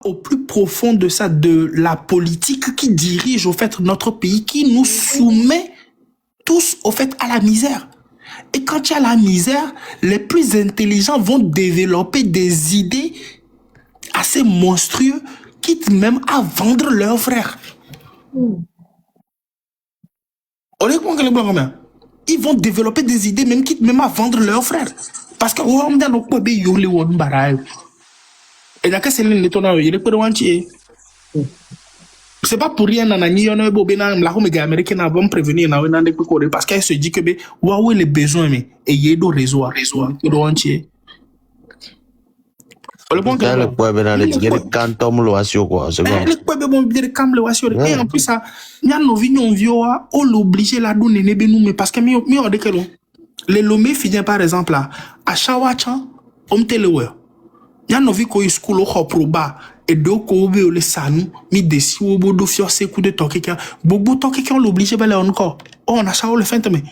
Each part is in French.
au plus profond de ça, de la politique qui dirige au fait notre pays, qui nous soumet tous au fait à la misère. Et quand il y a la misère, les plus intelligents vont développer des idées assez monstrueuses, quitte même à vendre leurs frères. Ils vont développer des idées même quitte même à vendre leurs frères. Parce que c'est pas pour rien parce qu'elle se dit que Huawei les besoins mais et il y a des réseaux entier. Et en plus ça nya novi nyonvio on l'obligé la donner mais parce que les lomé finit par exemple là à Chawachan on telewe nya novi ko school o proba et donc ko be le sanu mi desi wo bodo fio se coup de tokekia bobo tokekia on l'obligé ba le encore on a chawo le fin mais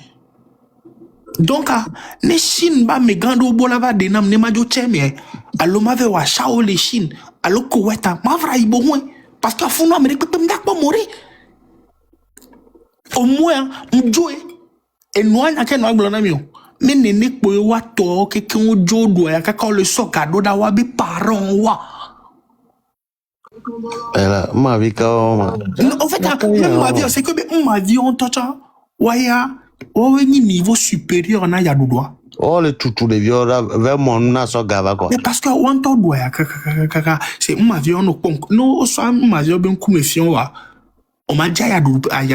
donc ne Chine ba me gando bola va de nam ne majo cheme allo ma ve wa chawo le Chine allo ko weta ma vra ibo moins parce que funu Amérique peut me dak pas mourir au moins mjoe et noanya ke no blona mi mais nene po wa to ke on jodo ya ka le sokado da wa bi parent wa. Ma vie en fait même ma vie c'est que ma vie on touche waya o ni niveau supérieur na ya dodoa. Oh le toutou de vieux vraiment na so gava quoi. Mais parce que on to doa ya c'est ma vie on ponk no so ma vie ben ku me fion wa o ma dia ya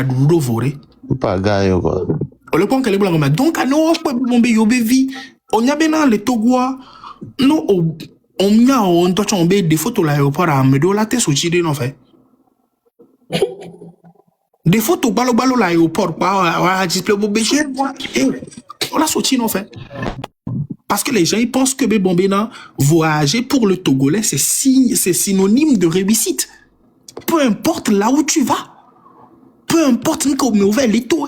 dodo voré. Pas gaio quoi. Le point que les blancs donc non on be yobe vie on y a bien les togois non on a on touche on be des photos l'aéroport à me do la tête souci en fait des photos balo l'aéroport pas display bobe on la souci en fait parce que les gens ils pensent que Bombena voyager pour le Togolais c'est synonyme de réussite peu importe là où tu vas peu importe comme nouvelle et tout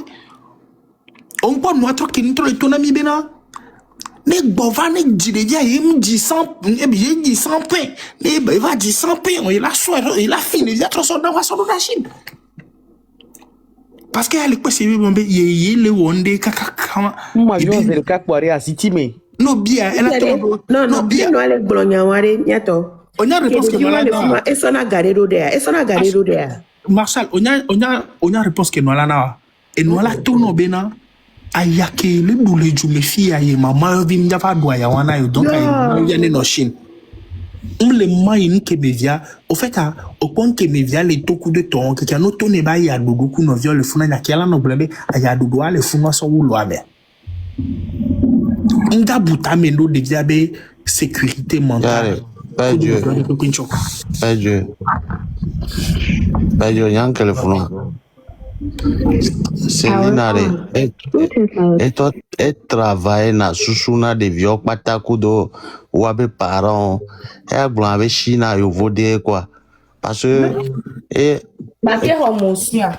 on peut nous attraper qui nous le ami bena mais bovan ne dit il me dit 100 et bien dit 100 pain mais il va dire 100 pain il a soir il a fini il a trop son dans la Chine parce que elle est c'est bon il le wonde kaka moi je vais le cas pour à City mais non bien elle a non bien no ale Bologna ware nyato on a réponse que malana et ça na garero there Marshall on a réponse que nous là et nous là tout no bena ayake le boule jume fi aye mama vi mjafa doa ya wana yo donc aye ne no Chine le moyen que média au fait au point que média les toku de ton que no to ne ba ya dodo ku no viol le funa nya kala no blebe aya dodo ale funa so wulo abe nda buta mendo de viabe sécurité mentale pas Dieu yank le funa. Céline et toi et travaille na susuna de vieux patakudo ou avec parents et blanc avec China yo vodé quoi parce que et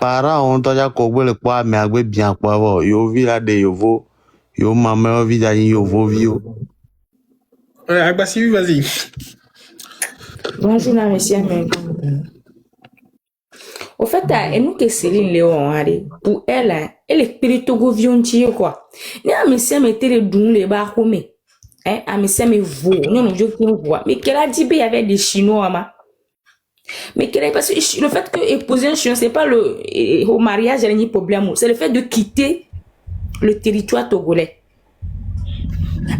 parents on t'a ko le quoi mais avec bien quoi yo vi là de yo maman vi là yo vio vas-y bonjour monsieur au fait, elle nous que Céline Léon, pour elle, elle est spirituelle violente quoi. Ni a monsieur mettait les dons les bas comme hein, a monsieur me vaut, non je peux voir. Mais qu'elle a dit il y avait des Chinois ma. Mais qu'elle parce que le fait que épouser un Chinois c'est pas le au mariage il y a un problème, c'est le fait de quitter le territoire togolais.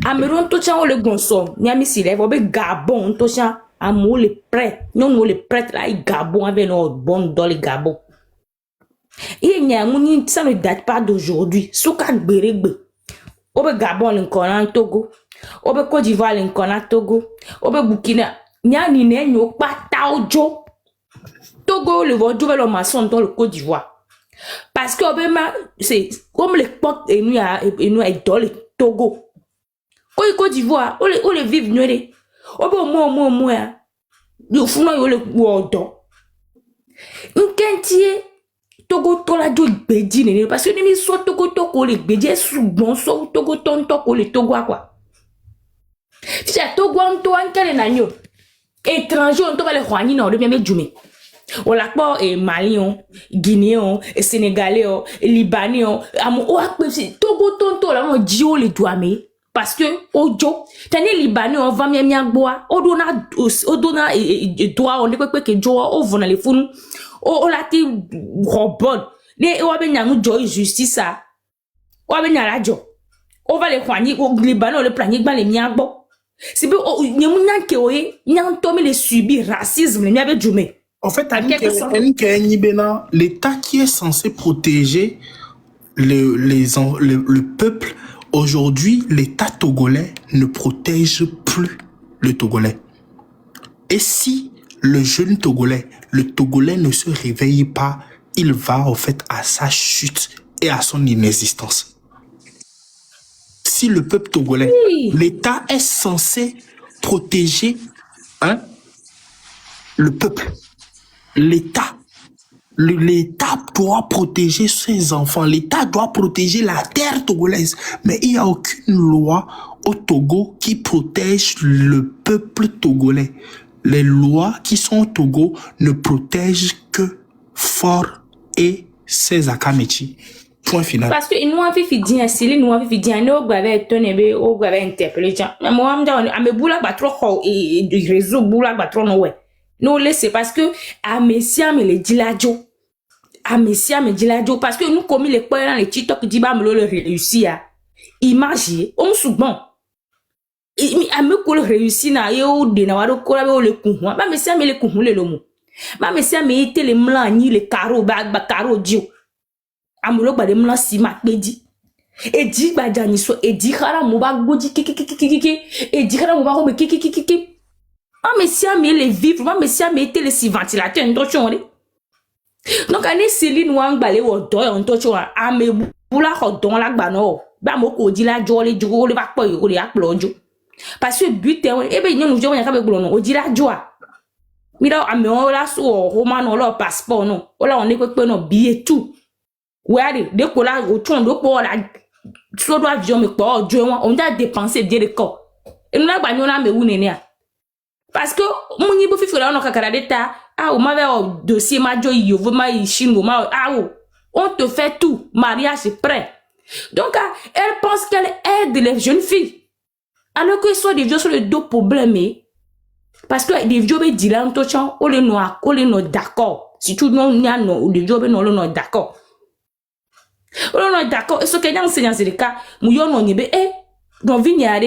Ameron to chan le gonsom, ni a mis il va be Gabon to chan amour les prêtres, non les prêtres là ils Gabon avec nos bonnes dans les Gabon. Il y a un ça ne date pas d'aujourd'hui. Souka Gberigbe, obe Gabon l'incona Togo, obe Côte d'Ivoire l'incona Togo, obe Burkina, nya ni ne nyo pa taojo. Togo le voit le maçon dans le Côte d'Ivoire. Parce que obe c'est comme les portes et nous dans le Togo. Côte d'Ivoire, on les vive nué. Obe moi yo funa yo le wodo nkentie Togo to la do gbeji ne parce que ni so Togo to ko le gbeji sugbon so Togo to ko le Togo quoi si Togo to ankele na nyo Étranger, on va les roigner, non, de bien djumé. On l'a pas, Malien, Guinéen, Sénégalais, Libanais, Togo, Tonto, là, on dit, on les doit, mais, parce que, Ojo, t'as Libanais, on va bien boire, on donna, doigt, on est quoi que Joa, on va les fous, on l'a dit, robot, les, on va bien nous justice, ça, on va bien la jo, on va les roigner, au Libanais, on les planique, les miens, bon. C'est bien, il y a un qui a les subi racisme, les miens djumé. En fait, l'État qui est censé protéger le peuple, aujourd'hui, l'État togolais ne protège plus le Togolais. Et si le jeune Togolais, le Togolais ne se réveille pas, il va en fait à sa chute et à son inexistence. Si le peuple togolais, l'État est censé protéger le peuple. L'État doit protéger ses enfants. L'État doit protéger la terre togolaise. Mais il n'y a aucune loi au Togo qui protège le peuple togolais. Les lois qui sont au Togo ne protègent que Fort et ses Akamechi. Point final. Parce que nous avons fait dire, si nous avons fait dire, nous avons tonné, nous avons interpellé. Mais moi, je me boula trop et réseau boula trop no ouais. Nous laissez parce que à Messia me le dit la jo. À Messia me dit la jo parce que nous comme les points dans les TikTok dit bah me le réussir. Imagine, on souvent. À me colle réussir na yo de na wado kola be le coup. Ba Messia me le coup le lomo. Ba Messia me était les blancs ni les carreaux ba carreaux dio. Amulo ba de mlan si ma pedi e di ba jani so e di khara mo ba goji kiki e di khara mo ba ko kiki ah mais si amé les vivre mais si amé était les ventilateurs ndochon donc ane Céline wang balé wo do on tocho amé bula ko don la gba no ba mo ko di la jo le jo le ba po yo le aplojo parce que but e be nyonu jo nya ka be glo no o di la joa mi da amé o la so o ma no lo passeport no o la on e pe no billet tout. Ouais, dès qu'on a au tour de pour la soit avion mais pas on a dépensé bien le corps et nous là on a mais où n'est parce que mon niveau fait là on a kakara d'état ah on m'avait un dossier ma jo yo vous ma chine ma ah on te fait tout mariage c'est prêt donc elle pense qu'elle aide les jeunes filles alors que soit des vieux sur le dos problème parce que des vieux be dire en touchant on les noirs d'accord si tout non n'y a non des vieux non le d'accord. On est d'accord. Est-ce que quelqu'un enseigne c'est le cas? Mouillon on y est. Donc vignare,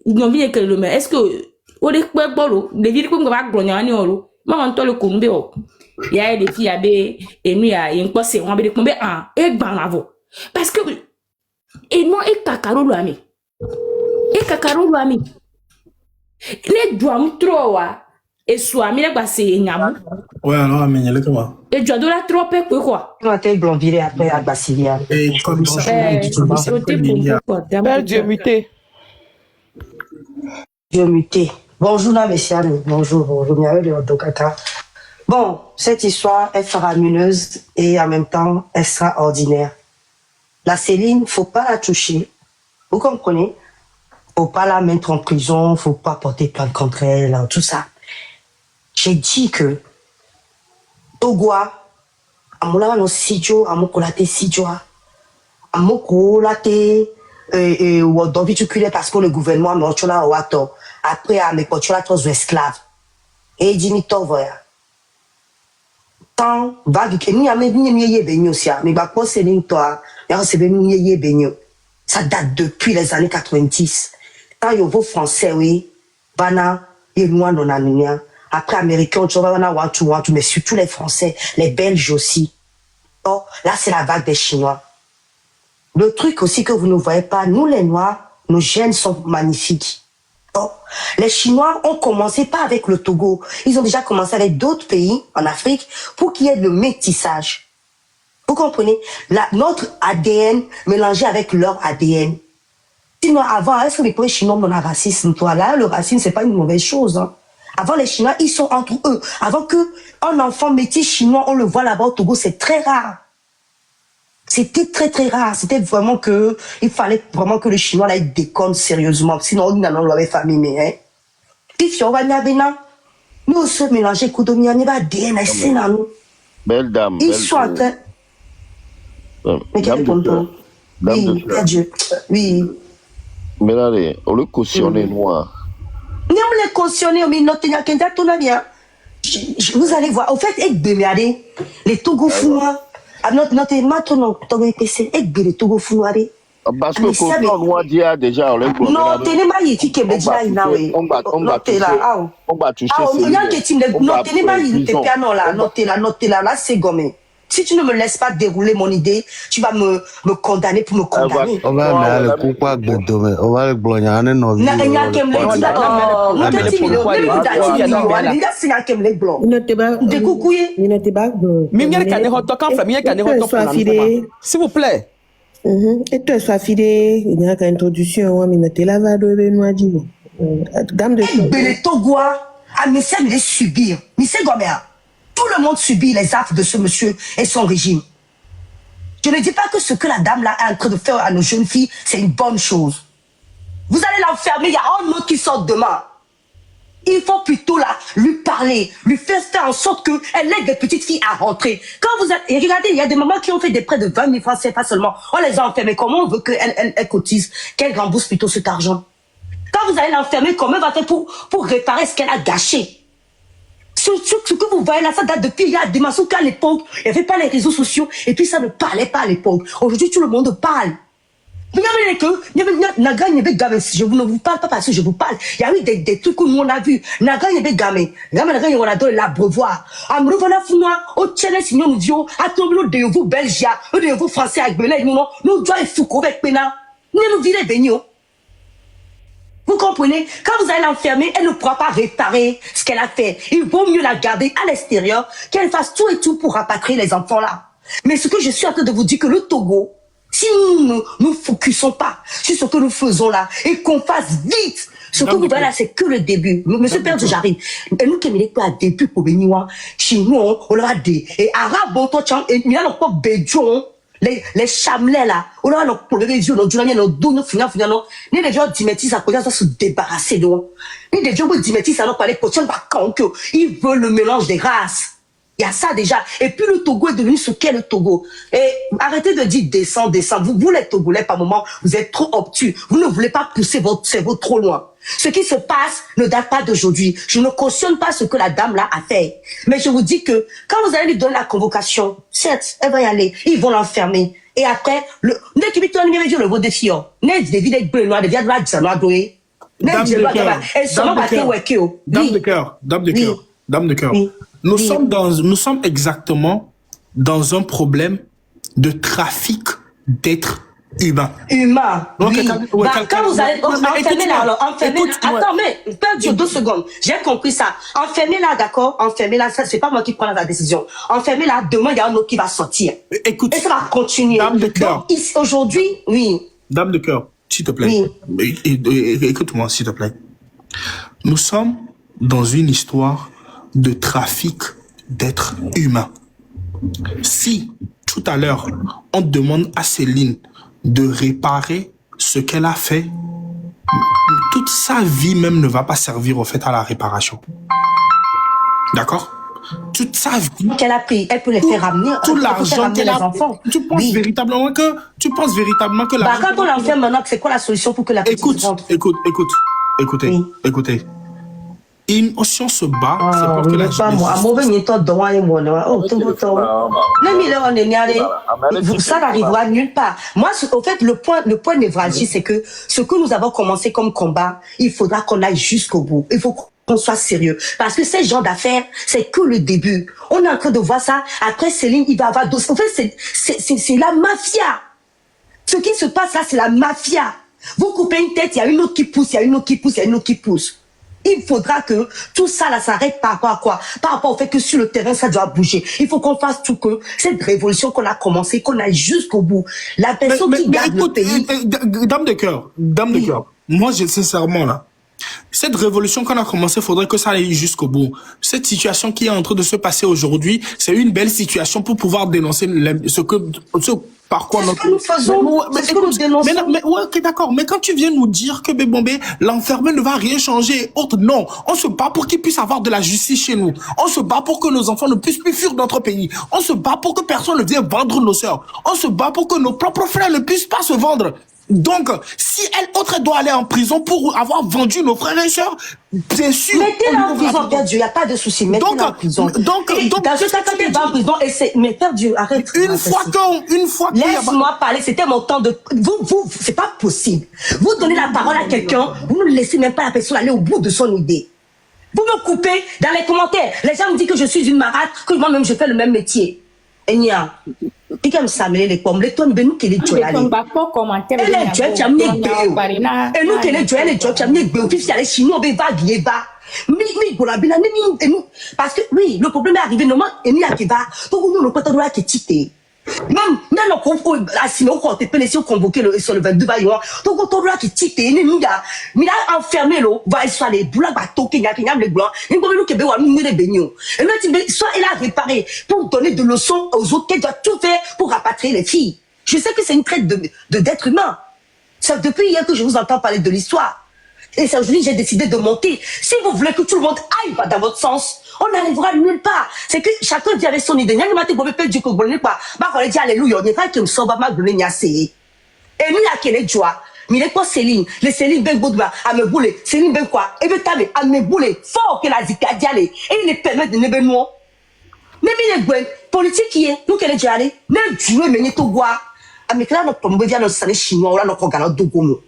non vigne que le mais est-ce que on est quoi bolo? Les villes comme va grogner en olo. Maman toi le kumbe o. Il y a des filles abe et nous il y a une quoi c'est on abe de kumbe ah et ban avo. Parce que et non et kakaro lo ami. Et kakaro lo ami. Les doigts trop wa. Et soit mi la c'est nyam. Ouais alors amène le comment? Et doigts de la trop peu quoi. On a été blondiré après à Basilia. Et comme ça. Dieu muté. Dieu muté. Bonjour messieurs. Bonjour. Bienvenue dans Kaka. Bon, cette histoire est faramineuse et en même temps extraordinaire. La Céline, faut pas la toucher. Vous comprenez? Faut pas la mettre en prison, faut pas porter plainte contre elle, tout ça. J'ai dit que Togoa, amoula no sijo, amokolate sijoa, amokolate ou d'envituculé parce que le gouvernement m'enchola au ato après à mes pochola tous esclaves. Et dit ni tovoya. Tant vague que ni ame ni mieye benyo sia, mais ba ko c'est toi, ya c'est ben mieye benyo. Ça date depuis les années 90. Tant yo vos français oui, bana et loin non anunia. Après, Américains, tu vas en one, mais surtout les Français, les Belges aussi. Oh, là, c'est la vague des Chinois. Le truc aussi que vous ne voyez pas, nous les Noirs, nos gènes sont magnifiques. Oh, les Chinois ont commencé pas avec le Togo. Ils ont déjà commencé avec d'autres pays en Afrique pour qu'il y ait le métissage. Vous comprenez? Notre ADN mélangé avec leur ADN. Sinon, avant, est-ce que les Chinois ont un racisme? Toi, là, le racisme, c'est pas une mauvaise chose, hein. Avant, les Chinois, ils sont entre eux. Avant qu'un enfant métis chinois, on le voit là-bas au Togo, c'est très rare. C'était très, très rare. C'était vraiment que, il fallait vraiment que le Chinois, là, il déconne sérieusement. Sinon, on n'en aurait famille, mais, hein. Puis, on va y aller, Nous se mélanger, Koudomi, on va DNA, c'est là, nous. Belle dame. Ils sont en train. Mais quel est ton ton? Oui, adieu. Oui. Mais là, on le cautionne noir. Nous les cautionner, mais notre Kenda, tout va bien. Vous allez voir. Au fait, les Togo founois. Notre maintenant, Togo PC, les Togo founois. Parce que quand on a dit déjà, on l'a dit. Non, tenez pas ici que me dit là, oui. On va toucher. On va toucher. Non, tenez pas ici, t'es piano là, notez là, c'est gommé. Si tu ne me laisses pas dérouler mon idée, tu vas me condamner pour me condamner. On va aller couper Bedome, on va aller blogner, on est non. Il S'il vous plaît. Et toi, sois fidèle, il y a une introduction, mais tu l'as va de Benoît Djibo. Dame de les Togois, mais ça, mais les subir. Mais c'est comme ça. Tout le monde subit les actes de ce monsieur et son régime. Je ne dis pas que ce que la dame là est en train de faire à nos jeunes filles, c'est une bonne chose. Vous allez l'enfermer, il y a un autre qui sort demain. Il faut plutôt là, lui parler, lui faire en sorte qu'elle aide des petites filles à rentrer. Quand vous êtes, et regardez, il y a des mamans qui ont fait des prêts de 20 000 francs, c'est pas seulement. On les a enfermés. Comment on veut qu'elle cotise, qu'elle rembourse plutôt cet argent? Quand vous allez l'enfermer, comment elle va faire pour réparer ce qu'elle a gâché? Ce que vous voyez là, ça date depuis il y a des massons qu'à l'époque, il n'y avait pas les réseaux sociaux, et puis ça ne parlait pas à l'époque. Aujourd'hui, tout le monde parle. Je ne vous parle pas parce que je vous parle. Il y a eu des trucs que nous on a vu. Naga yebe game. Naga on a donné l'abreuvoir. Amruvana fuma. Au tchène signon nous dio. Atomlo de vous Belgia. De vous français avec Belay. Nous doit être fou avec pena. Nous virez bénio. Vous comprenez? Quand vous allez l'enfermer, elle ne pourra pas réparer ce qu'elle a fait. Il vaut mieux la garder à l'extérieur, qu'elle fasse tout et tout pour rapatrier les enfants là. Mais ce que je suis en train de vous dire, que le Togo, si nous ne nous focusons pas sur ce que nous faisons là, et qu'on fasse vite, ce que vous voyez là, c'est que le début. Monsieur Père, j'arrive. Et nous, qui m'avons pas début pour venir, chez nous, on leur a dit, et arabe, bon, toi, et il y a encore bédion, les chamelets là, on leur a pour les yeux, nous avons dos, nous finissons, ni les gens dimétis à côté, ça se débarrasser de nous. Ni les gens dimétis à nous parler, pour ils veulent le mélange des races. Il y a ça déjà. Et puis le Togo est devenu ce qu'est le Togo. Et arrêtez de dire descend. Vous les Togolais, par moment, vous êtes trop obtus. Vous ne voulez pas pousser votre cerveau trop loin. Ce qui se passe ne date pas d'aujourd'hui. Je ne cautionne pas ce que la dame là a fait. Mais je vous dis que quand vous allez lui donner la convocation, certes, elle va y aller. Ils vont l'enfermer. Et après, dame de cœur. Nous sommes exactement dans un problème de trafic d'êtres humains. Donc, oui. Quand vous allez enfermer là, alors enfermer là. Attends, mais perds 2 secondes. J'ai compris ça. Enfermer là, d'accord. Enfermer là, ça c'est pas moi qui prends la décision. Enfermer là, demain il y a un autre qui va sortir. Écoute. Et ça va continuer. Dame de cœur. Aujourd'hui, oui. Dame de cœur, s'il te plaît. Oui. Écoute-moi, s'il te plaît. Nous sommes dans une histoire de trafic d'êtres humains. Si, tout à l'heure, on demande à Céline de réparer ce qu'elle a fait, toute sa vie même ne va pas servir au fait à la réparation. D'accord? Toute sa vie qu'elle a pris, elle peut les faire ramener. Tout l'argent qu'elle a. Tu penses véritablement que la. Quand on l'enferme maintenant, c'est quoi la solution pour que la petite rentre? Écoutez. Si on se bat, c'est pour que la jeunesse... Ça n'arrivera nulle part. Moi, au fait, le point névralgique, c'est que ce que nous avons commencé comme combat, il faudra qu'on aille jusqu'au bout. Il faut qu'on soit sérieux. Parce que ces gens d'affaires, c'est que le début. On est en train de voir ça. Après, Céline, il va avoir d'autres. En fait, c'est la mafia. Ce qui se passe là, c'est la mafia. Vous coupez une tête, il y a une autre qui pousse, il y a une autre qui pousse, il y a une autre qui pousse. Il faudra que tout ça là s'arrête par rapport à quoi? Par rapport au fait que sur le terrain, ça doit bouger. Il faut qu'on fasse tout que cette révolution qu'on a commencée, qu'on aille jusqu'au bout. La personne qui garde le pays... Dame de cœur, moi, sincèrement là, cette révolution qu'on a commencé, il faudrait que ça aille jusqu'au bout. Cette situation qui est en train de se passer aujourd'hui, c'est une belle situation pour pouvoir dénoncer par quoi notre... nous faisons, ouais, ok, d'accord. Mais quand tu viens nous dire que Bébombe, l'enfermé ne va rien changer, autre, non. On se bat pour qu'il puisse avoir de la justice chez nous. On se bat pour que nos enfants ne puissent plus fuir notre pays. On se bat pour que personne ne vienne vendre nos sœurs. On se bat pour que nos propres frères ne puissent pas se vendre. Donc, si elle doit aller en prison pour avoir vendu nos frères et sœurs, bien sûr. Mettez-la en prison, Père Dieu, il n'y a pas de souci. Mettez-la en prison. Donc, dans ce cas, quand elle va en prison, mais Père Dieu, arrête. Une fois laisse-moi parler, c'était mon temps de. Vous, c'est pas possible. Vous donnez la parole à quelqu'un, vous ne laissez même pas la personne aller au bout de son idée. Vous me coupez dans les commentaires. Les gens me disent que je suis une marade, que moi-même je fais le même métier. Et nia, et comme ça, mais les pommes, les tonnes, ben nous qui les jouons. Elle est jouée, tu as mis et nous qui les jouons, tu as mis des officiels, les Chinois, ben va, bien va. Parce que oui, le problème est arrivé, normalement, et nous, qui va, donc nous, le pote doit être tité. Même on peut laisser convoquer sur le 22 baillon. Donc, on doit être tité, nous, il a enfermé l'eau, va soit les boules, va toquer, il y a les blancs, il y a nous qui besoin nous les baignons. Et nous, soit il a réparé pour donner de leçons aux autres qui doivent tout faire pour rapatrier les filles. Je sais que c'est une traite d'être humain. C'est depuis hier que je vous entends parler de l'histoire. Et c'est aujourd'hui que j'ai décidé de monter. Si vous voulez que tout le monde aille dans votre sens, on n'arrivera nulle part. C'est que chacun dit avec son idée. Et nous, à quelle joie. Mais les quoi Céline, les Céline ben Boudba, à me bouler, Céline ben quoi, et ben tamer, à me bouler, fort que la zika diale, et il les permet de ne ben nous. Mais les gwen, politique qui est, nous qu'elle est déjà allée, même jouer, mais n'est tout bois. À mes clans, notre pombe vient de salé chinois, ou là, notre organe de gomo.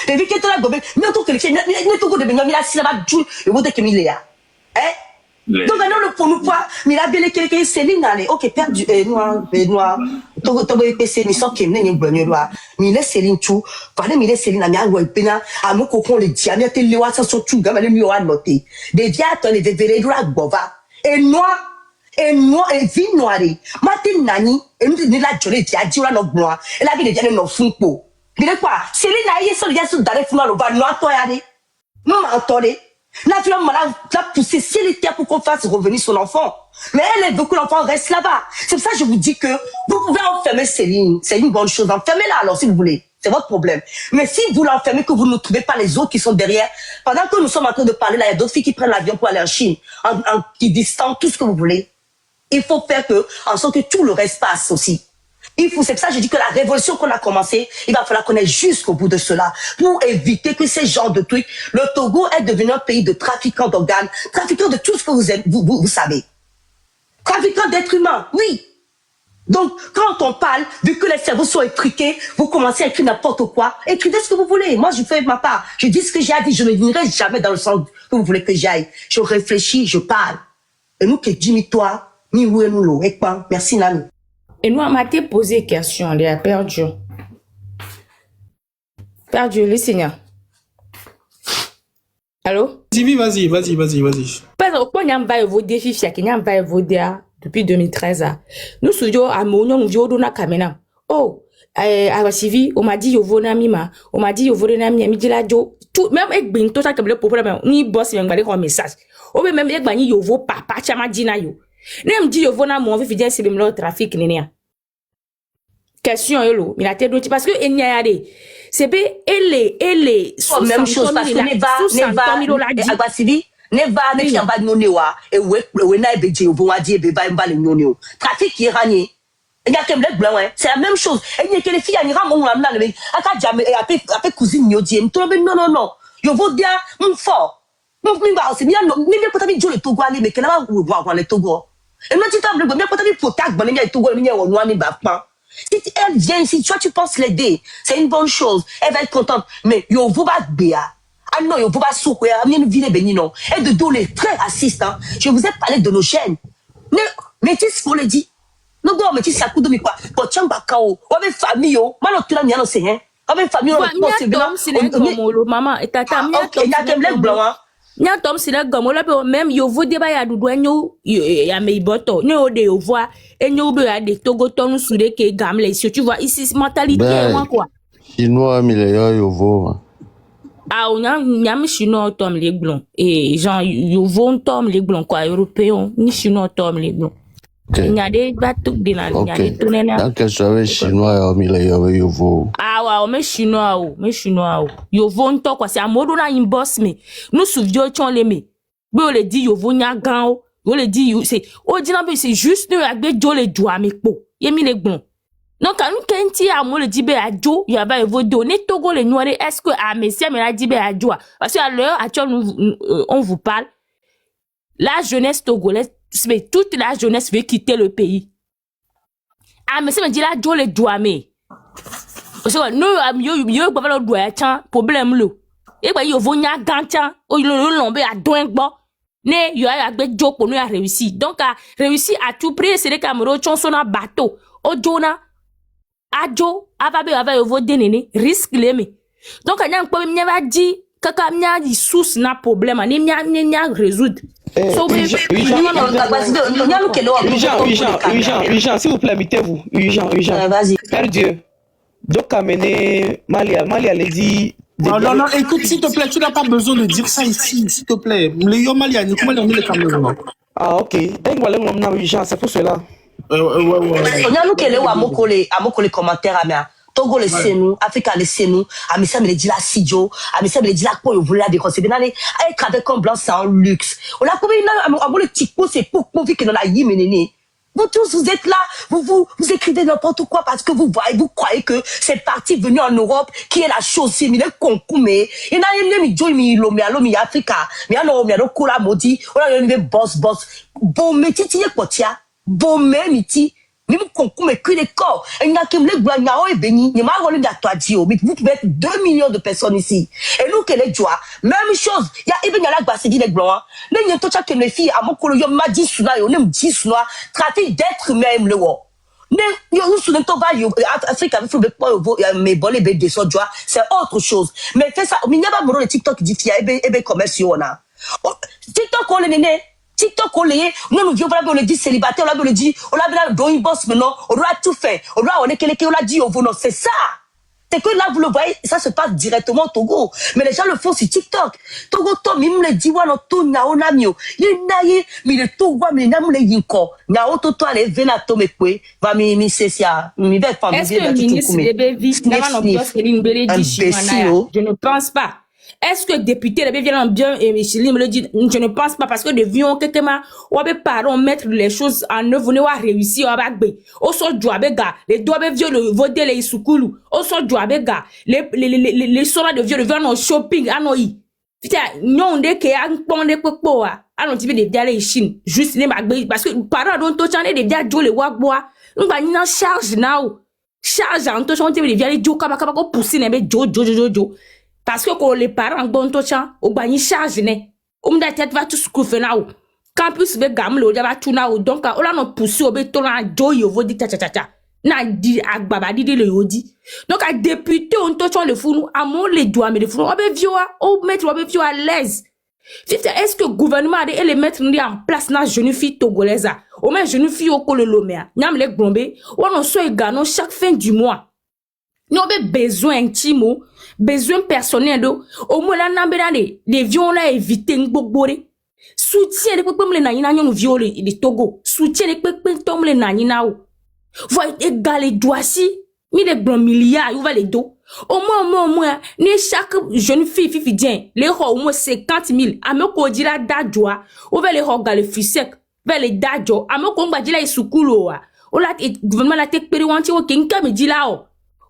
Les vies qui étaient là, mais en tout cas, n'est tout de bien, mais la syllabe, et vous êtes que mille là. Donc, non, le pour nous pas, mais la belle quelqu'un, Céline, allez, ok, perdu, noir, Togo, PC, mais sans qu'il n'y ait une bonne loi. Mais les Céline, tout, parlez, mais les Céline, à mi agua, pena, à mon cocon, les diamants, les lois, ça sont tout, gamin, les mieux à noter. Des diatres, les vévérés, la bova, et noir, et vie noirée. Martin Nani, et nous, la jolie, qui a dit, la noire, et la vie des diamants, nos foupo. Mais quoi, Céline, a eu son lien sur le fond, le bas, noir, toi, allez. Non, attendez. La fille l'a poussé solitaire pour qu'on fasse revenir son enfant. Mais elle veut que l'enfant reste là-bas. C'est pour ça que je vous dis que vous pouvez enfermer Céline. C'est une bonne chose. Enfermez-la alors si vous voulez. C'est votre problème. Mais si vous l'enfermez, que vous ne trouvez pas les autres qui sont derrière, pendant que nous sommes en train de parler, là, il y a d'autres filles qui prennent l'avion pour aller en Chine, qui distancent tout ce que vous voulez. Il faut faire en sorte que tout le reste passe aussi. C'est pour ça que je dis que la révolution qu'on a commencée, il va falloir qu'on aille jusqu'au bout de cela pour éviter que ces genres de trucs. Le Togo est devenu un pays de trafiquants d'organes, trafiquants de tout ce que vous savez. Trafiquants d'êtres humains, oui. Donc, quand on parle, vu que les cerveaux sont étriqués, vous commencez à écrire n'importe quoi, écrivez ce que vous voulez. Moi, je fais ma part. Je dis ce que j'ai à dire, je ne n'irai jamais dans le sens que vous voulez que j'aille. Je réfléchis, je parle. Et nous, que Jimmy, toi, ni où nous l'eau. Et quoi? Merci, Nani. Et nous, on m'a posé une question, il a perdu. Perdu, le Seigneur. Allô? Vas-y. Parce que quand on va vos défis, on va vos depuis 2013. Nous studio à Mounion, nous disons na kamena. Oh, à Sivi, on m'a dit yo vona mima, on m'a dit yo vona mia, mi dit là jo tout même avec bin tout ça comme le problème, ni boss même balé comme message. Ou même avec bani yo vo papa chama dina yo. Nem dit yo vona mo veut dire c'est même le trafic nénia. Question yolo, mais la tête d'autre parce que il y a des c'est be elle même chose parce que neva Sivi neva ne chamba nonewa et we na ebeje obo wadie be ba mbale noneo trafic irani il y a comme les blancs c'est la même chose et il y a que les filles ni ramon la na le aka jamais après cousine nyodie non yo vo dia fort mi ba c'est bien mi ko tabi jo le Togo ali mais que na wa le Togo et non tu table mi ko tabi potak bon mi Togo mi o noa mi ba pan. Si elle vient ici, tu penses l'aider. C'est une bonne chose. Elle va être contente. Mais yo vous va béa. Ah non, yo vous va souquer. Amenez une ville béni non. Et de dos les très racistes. Hein. Je vous ai parlé de nos chaînes. Mais tu sais pour le dire. Non bon, mais tu sais à coup de mi quoi. Pour chamba kao. Ou avec famille yo. Malo tu l'as mis à l'océan. Hein. Avec famille on c'est bien. Maman et tata. Ok, il y a comme les blancs. Hein. Nya tom sila gomo la pe même yo vo deba ya dudu enyo ya me boto nyo de yo voit enyo be ya de Togo tonu sude ke gamle si tu vois ici mentalité moi quoi chinois mais les yo vo Ah, on a mis chinois tom les blonds. Et genre, yo vont tom les blonds, quoi, européens, ni chinois tom les blonds. Il y a des bateaux de la ligne, il y a des tournées là. Donc, je suis chinois, au milieu, yo vont. Ah, ouais, mais chinois, yo vont to, quoi, c'est un mot là, une boss, mais nous souvions, tu les mais. Mais on le dit, yo vont y'a gan, on le dit, c'est, on dit, non, mais c'est juste, nous, avec Joe les doigts, mais bon, y'a mis les blonds. Donc, quand nous, quand il y a le dit, à Joe, il y avait vos données, Togo, les noirs, est-ce que, ah, mais si, mais la dit, à Joe, parce qu'à l'heure, actuelle, on vous parle, la jeunesse togolaise, mais toute la jeunesse veut quitter le pays. Ah, mais ça me dit là, Joe, les doigts, mais. Parce que nous, yo, pas le doigt, tiens, problème, le. Et bah, yo, vont y a gantian, ou le lombe à doingbo. Ne, yo, a Joe pour nous à réussir. Donc, à réussir à tout prix, c'est les caméras, son à bateau. O Jona, Adjo, avabe yo vo denene, risque leme. Donc, on a un peu, m'y dit, kaka m'y dit sous na problème, m'y résoudre. So, Urgent, s'il vous plaît, mettez-vous. Urgent. Vas-y. Père Dieu. Donc, amener Malia les dit. Non, écoute, s'il te plaît, tu n'as pas besoin de dire ça ici, s'il te plaît. Le Yomalia, comment on met les caméras? Ah, ok. C'est pour cela. On a nous qu'elle est à mon commentaire à moi. Togo le senou, Afrique le senou, à mes me le dit la sidio, à mes me le dit la quoi vous voulez déconcer bien aller avec avec un blanc c'est un luxe. On a combien à le tico c'est pour vie que dans la yiménéné. Vous tous vous êtes là, vous écrivez n'importe quoi parce que vous croyez que c'est parti venu en Europe qui est la chose c'est le concours mais il n'a rien mis joy mi lo mi Africa mais alors mi alors kola modi on a une boss bon métier tiye potia bon métier ni mu concours mais que les corps et n'a que le blanc et béni ni ma rôle d'atoi dio mais vous pouvez être 2 millions de personnes ici et nous que les joie même chose il y a even la base dit les blancs ne to cha que les filles à mon kolo yo ma dit suna yo ne me dit suna trafic d'être même le wo ne yo nous suna to ba yo Afrique avec mais bon les de so joie c'est autre chose mais fait ça mais n'y a pas mon TikTok dit fia ebe commercial na TikTok on les né TikTok on les non nous voilà on le dit célibataire on le dit on a doing boss maintenant on doit tout faire on doit on est quelqu'un on l'a dit on non c'est ça c'est que là vous le voyez ça se passe directement au Togo mais les gens le font sur TikTok Togo to même le dit wa no to nya ona mio yenaye mi le to wa mi na mu le yinko nya o to ale vena to me kwe va mi sesia mi be femme est-ce que le ministre de Bévi je ne pense pas. Est-ce que député de viennent bien et Micheline me le dit, je ne pense pas parce que de vion quelqu'un ou avec parents mettre les choses en œuvre on va réussir à bagbe. Au so joabega, les doigts vieux le voter les soukulu. Au so joabega, les soras de vieux le viennent au shopping anoi. Putain, non de que an pondé popo a. Anon tipe de d'aller Chine, juste les bagbe parce que parents dont to chané de dia jo le wagboa. On va ni en charge now. Charge en to chané de vieux jo kaba ko pousser ne be jo. Parce que quand les parents bon to chan au bani charge ne da tête va tout ce que fait là campus be gamlo da va tout na donc on la no pousser au béton na jo yo vo di cha na di agbaba di le yodi donc à député on to chan le fou à mon les doigts mais le fou on be vioa on mettre on be vioa à l'aise est-ce que le gouvernement a les mettre en place na jeune fille togolaise au moins jeune fille au kololomea nyam les grombe on on so gano chaque fin du mois nous avons besoin intime, besoin personnel au moins là n'ambera les violons là éviter n'gbogore soutien les peuple les nani nous violer les Togo soutien les peuple tombe les nani na o voit égaler doisi mi les blancs milliards ou va les dos au moins ni chaque jeune fille bien les au moins 50 000 à me ko dira dadjoa ou va les regarder fisek va les dadjo à me ko ngba dila isukulo wa o la gouvernement la tek periwanti o kinka me dila o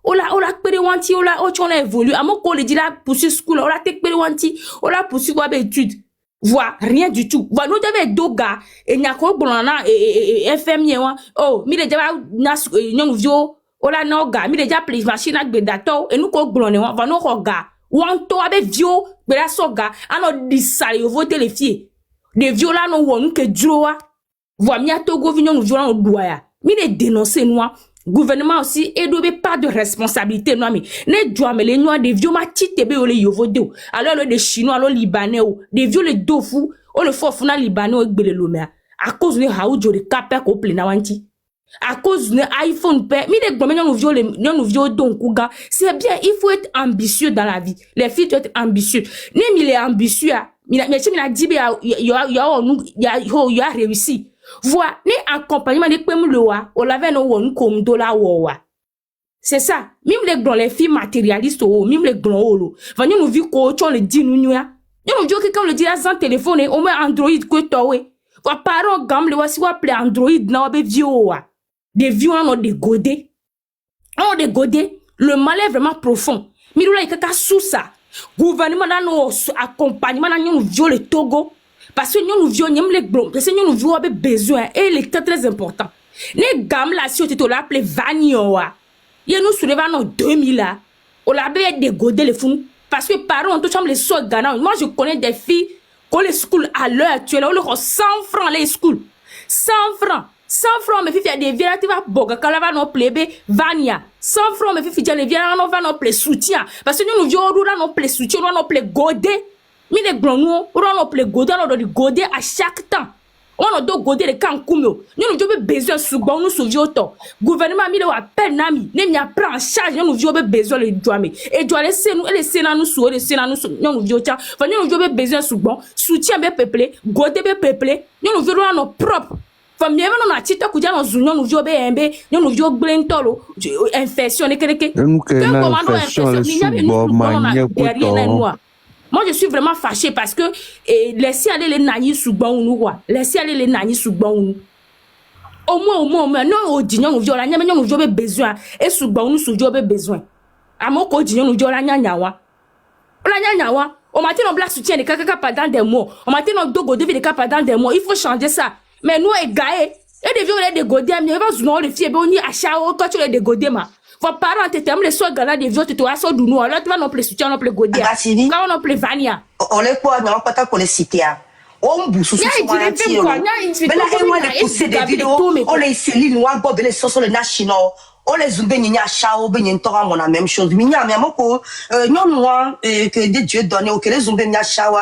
ola periwanti ola ochona évolue amo ko le dira poursuit school ola tek periwanti ola poursuit quoi étude voit rien du tout va nous devait doga et nyako blona infirmier wa oh mi le jaba na nyong vio ola noga mi le ja please machine ak bedato et nous ko blona wa va no roga wanto abe vio bela soga ano disale yo voter les filles de viola no won ke droa voit mi atogo vinyo viola no doya mi le dénoncer nous gouvernement aussi et doit pas de responsabilité non mais les doigts mais les noirs des vieux matite be ole yovodeo alors le chinois le libanais des vieux le dofu o le fofuna libanais o gbele lomea à cause de haoujo de capé ko plena wanti À cause de iPhone, c'est bien, il faut être ambitieux dans la vie. Les filles doivent être ambitieuses. Même il est ambitieux, il a dit, il a réussi. Voilà, les accompagnements de Pemloa, on l'avait non comme dollar. C'est ça. Même les filles matérialistes, même les grands, venez nous vivre qu'on le dit, nous, nous vivons quelqu'un le dit sans téléphone, on met Android, que toi, parents, gamme, le voici, appeler Android, non, vieux, des vieux, on a des godés. On a des godés. Le mal est vraiment profond. Mais là, il y a sous ça. Gouvernement, dans nos accompagnements, nous vieux le Togo. Parce que nous vieux, nous les blancs. Parce que nous vieux, avons besoin. Et il est très important. Les gammes là, si on te l'appelé Vanioa. Il y a nous soulevant en 2000 là. On l'avait des godés, les fous. Parce que parents, on touche les soins gagnants. Moi, je connais des filles, qu'on les schools à l'heure actuelle, on leur 100 francs les schools. 100 francs. 100 francs, mes filles, il y a des vieilles, tu vas boga, quand va non plébé, vania. 100 francs, mes filles, il y a des vieilles, on va non plé soutien. Parce que nous, nous, non plé soutien, nous, non plé godé. Mais les blancs, nous, on non plé godé, on doit godé à chaque temps. On doit godé les camps koumio. Nous, nous, avons besoin de souvent, nous, sous autant. Gouvernement, il a peine, nami, nous, prend en charge, nous, nous, avons besoin de douame. Et doit laisser nous, laisser nous, sous, laisser nous, nous, nous, autant. Enfin, nous, nous, avons besoin de souvent, soutien, bien peuplé, godé, bien peuplé. Nous, nous, avons nos propres. Famille, on a tita kuja no zunyo no jobe embe, no jo blentolo, infection et quelque. Moi, je suis vraiment fâchée parce que laissez aller les nani sous bon nous quoi. Laissez aller les nani sous bon nous. Au moins, non au dignon nous viola, nyame nous jobe besoin et sous bon nous sous jobe besoin. Amoko dignon nous viola nyanyawa. La nyanyawa. On m'a dit non blague soutien de kaka pas dans des mots. On m'a dit non dogo devait de kaka dans des mots. Il faut changer ça. Mais nous, les gars, et des vieux, les dégodés, mais ils vont les filles, on y achète, quand tu les dégodés, ma. Vos parents, tu t'aimes les soins, gars, des vieux, tu te as du noir, là, tu vas non plus soutien, non plus godé. Quand on non plus vania. On les quoi, non, pas tant qu'on les cite, on bouge sous ce moment. Mais là, moi, les pousser des vidéos, on les céline, noir, bob, les sauces, les national. On les zoubé, ni a chao, ben, ni tora, on a même chose. Mais n'y a, mais moko, non, moi, que des dieux donnent, ou que les zoubé, ni a chao,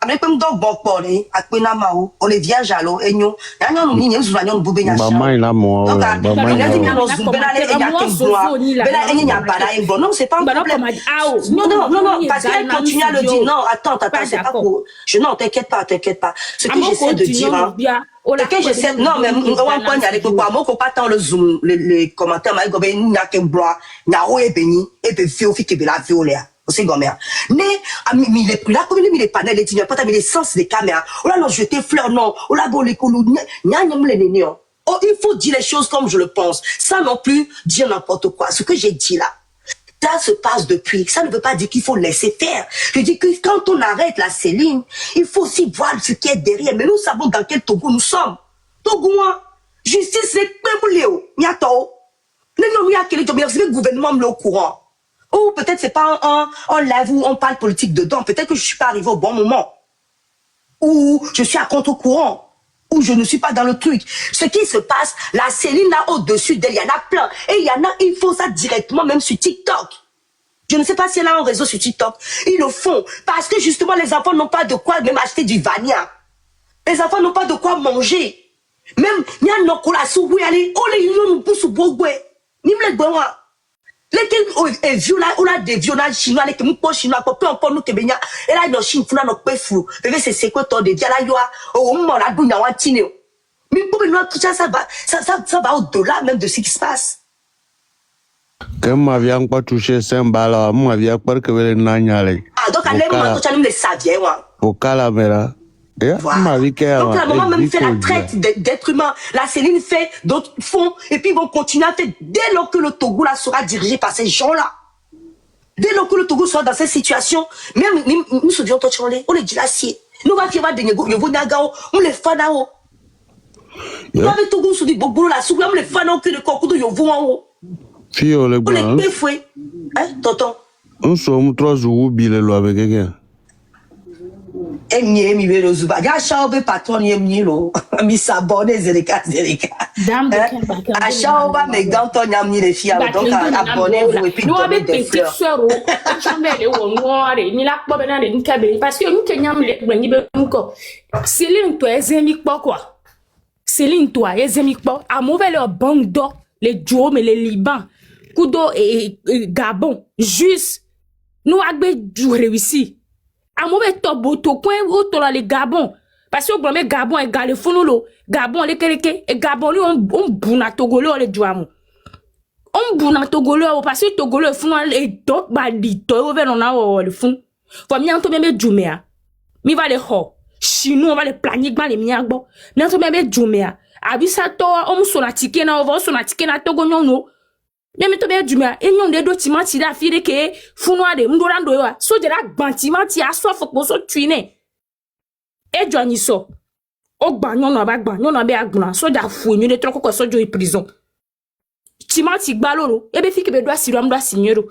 avec comme donc bon poré à Quenamao on les vierges à l'eau et nous nous ni nous voyons nous boubé maman il a moi maman il a non c'est pas un problème non parce qu'elle continue à le dire non attends c'est pas pour non t'inquiète pas ce que j'essaie de dire j'essaie non mais on va pas y aller pourquoi moi qu'on pas tant le zoom les commentaires mais il y a qu'un blanc il y a et béni et puis fait au fait que la violer c'est gommère. Mais il est plus là, comme il est panel, il n'y a pas les sens des caméras. On l'a jeté fleurs, non. On l'a bolé, il faut dire les choses comme je le pense. Sans non plus dire n'importe quoi. Ce que j'ai dit là, ça se passe depuis. Ça ne veut pas dire qu'il faut laisser faire. Je dis que quand on arrête la Céline, il faut aussi voir ce qui est derrière. Mais nous savons dans quel Togo nous sommes. Togo, justice, c'est comme Léo. Niato. Le gouvernement me au courant. Ou peut-être c'est pas un live où on parle politique dedans. Peut-être que je suis pas arrivé au bon moment. Ou je suis à contre-courant. Ou je ne suis pas dans le truc. Ce qui se passe, la Céline là au-dessus d'elle, il y en a plein. Et il y en a, ils font ça directement même sur TikTok. Je ne sais pas si elle a un réseau sur TikTok. Ils le font. Parce que justement, les enfants n'ont pas de quoi même acheter du Vania. Les enfants n'ont pas de quoi manger. Même, il y a un cola sous aller. Oh les nous poussent au bogue. Ni me les bois. Les violents, on a des violents chinois, les chinois, peu importe nous Kébénia, et là, nos Chine, nous pas fou. C'est quoi ton de diala yoa, au moment la douille, on tine. Mais pour nous, tout ça, ça va au-delà même de ce qui se passe. Quand ma vie pas touché 5 balles, moi, vie pas que les nagnales. Ah, donc, allez, moi, tout ça, nous les savions, au calamera. Voilà. Donc la maman même fait la traite d'êtres humains. La Céline fait, d'autres font, et puis ils vont continuer à faire dès lors que le Togo là sera dirigé par ces gens-là. Dès lors que le Togo sera dans cette situation, même nous se disons on les dit l'acier. Nous va faire des négociations, on les fanao. Nous avec Togo se dit bobo la soupe, on les fanao que le coco de yovo en haut. Fio le blanc. On les péfoué. Hein, tonton. On sommes 3 jours bilé lo avec quelqu'un. Emie mi velo zuba ga shaobe patron yemni lo mi sabone zereka dame a shaoba me ganto nyamni les filles donc abonnez-vous et puis donnez des fleurs ni la pobe na de nkabe parce que nous kenyam le ni be nko Céline to ezemi quoi Céline toi, les amis quoi, à mauvais leur banque d'or, les Djom et les Liban, Kudo et Gabon, juste, nous avons réussi. À mauvais toboto, coin, ou tola les Gabon. Parce que au Gabon, et Gale Fonolo, Gabon, les Keleke, et Gabon, on bouna Togolo, les Djouamou. On bouna Togolo, parce que Togolo, font les d'autres bandits, on va en le fond. Faut bien tout même Djoumea. Mi va les ho. Chinois, on va les planier, les miagbo. Mais tout même Djoumea. Abisato, on sonatike na ovo, sonatike na Togo nyono. Même tout même Djoumea. Et nyon de dotimenti la fille que, founoa de mdorando yo. So de la bantimenti a soif ko so tuine. Et Djaniso. O gbanyon na be agbana. So da fouine de troko ko so jo prison. Timenti gbalolo. Ebe fi ke be doa siram doa signero.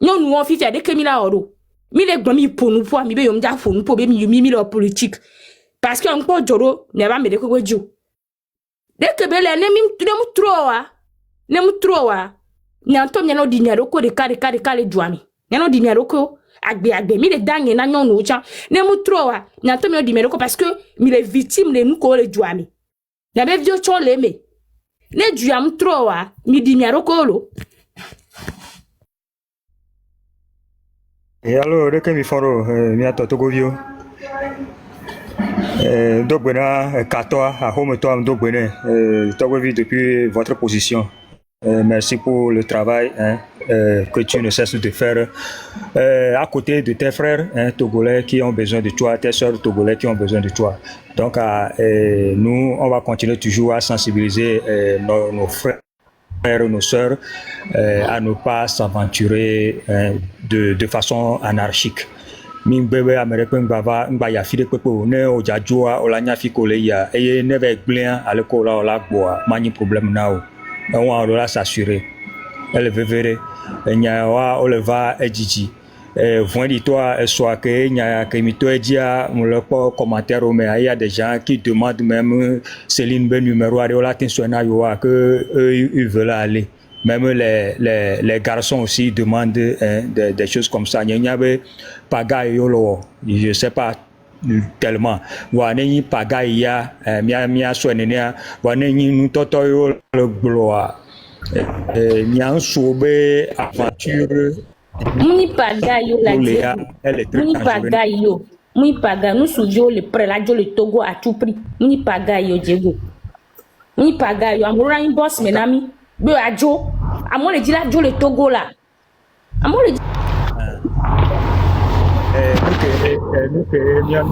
Nyon nou on fi fe de kemila oro. Mi le gba mi ponu po mi be yom ja fonu po be mi le politique parce que on ko joro ne ba me de ko jo de ke be le ne mu troa nyanto mi no di nyaro ko de kare juami nyano di nyaro ko agbe mi le dange na nyon no cha ne mu troa nyanto mi no di nyaro ko parce que mi le victime le nu ko le juami na be vio chon le me ne juam troa mi di nyaro ko lo. Et alors, dès que mi foro, mi a toto govio. Donc, voilà, katoa, à home toi, donc voilà, togovi depuis votre position. Merci pour le travail que tu ne cesses de faire à côté de tes frères togolais qui ont besoin de toi, tes soeurs togolais qui ont besoin de toi. Donc, nous, on va continuer toujours à sensibiliser nos frères, nos sœurs, à ne pas s'aventurer de façon anarchique. Min bebe américain ngba ya fide pepo ne o jajua o la nya fi ko le ya e ne ve gblin ale ko la o la gbo mani problème na o on va s'assurer elle vevere nya wa o le va ejiji voin dit toi soit que nya que mi to edia mo le commentaire mais il y a des gens qui demandent même Céline ben numéro a la tin so na yo que ils veulent aller. Même les garçons aussi demandent des choses comme ça. Je ne sais pas tellement. Waneni pagaya mia swenenia waneni nutoto yo le gloire. Nyan sobe aventure. Muni pagayo la Dieu. Muni pagayo. Muni pagayo. Nous soujons le préladio le Togo à tout prix. Muni pagayo Diego. Muni pagayo. Amora un boss menami. Be ajo. Amon le dit là, jo le Togo là. Amon le dit. Nous que mian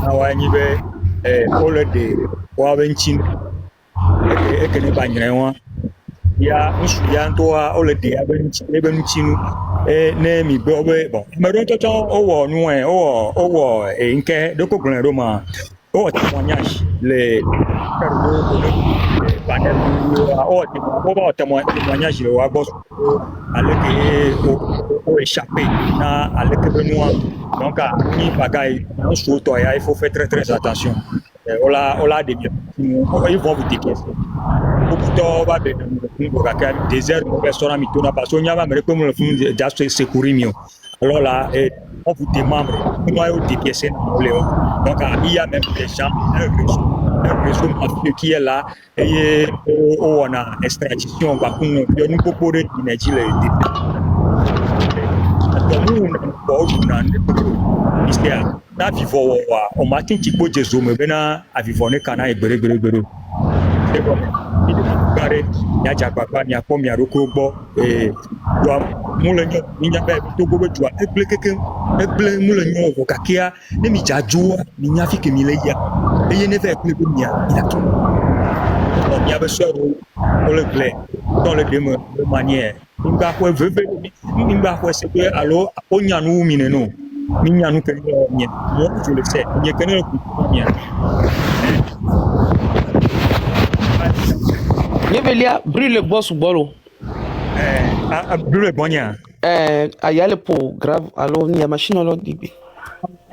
na wani be ole de wa benchin e ke ne banyrewa ya nsu ya ntoa ole de abenchin ne mi be obe bon me ron toto owo nu owo nke de ko glen roma o témoignage les panel o témoignage le wa boss avec o échappé na avec Benoît donc ni bagaille on sous toi il faut faire très attention on l'a des ils vont vous décaisser beaucoup de va de désert restaurant mitona parce qu'on y a même comme le fond de secourir mieux alors là on vous démembre comment vous décaisser donc il y a même des gens un réseau mafieux qui est là et on a extradition va nous proposer l'énergie na vivo o matin tipo jesu me bena avivone kana egbere gare ya jagba ni apo mi aroko gbo wa mule nyo nya be to go betu egle mule nyo ko kakia ne mi jaju ni nya fi ke mi le ya eye ne fe pe mi ya to o mi abeso o le gle dans le demo de manière ngba ko veve ngba ko se pe alo o nya nu mi ne no mi nya nu ke ni mo je le sais ni ke ne ko ni Yevelia brûle boss bolo. Brûle bonia. Ayale pour grave alors ni machine lo dibi.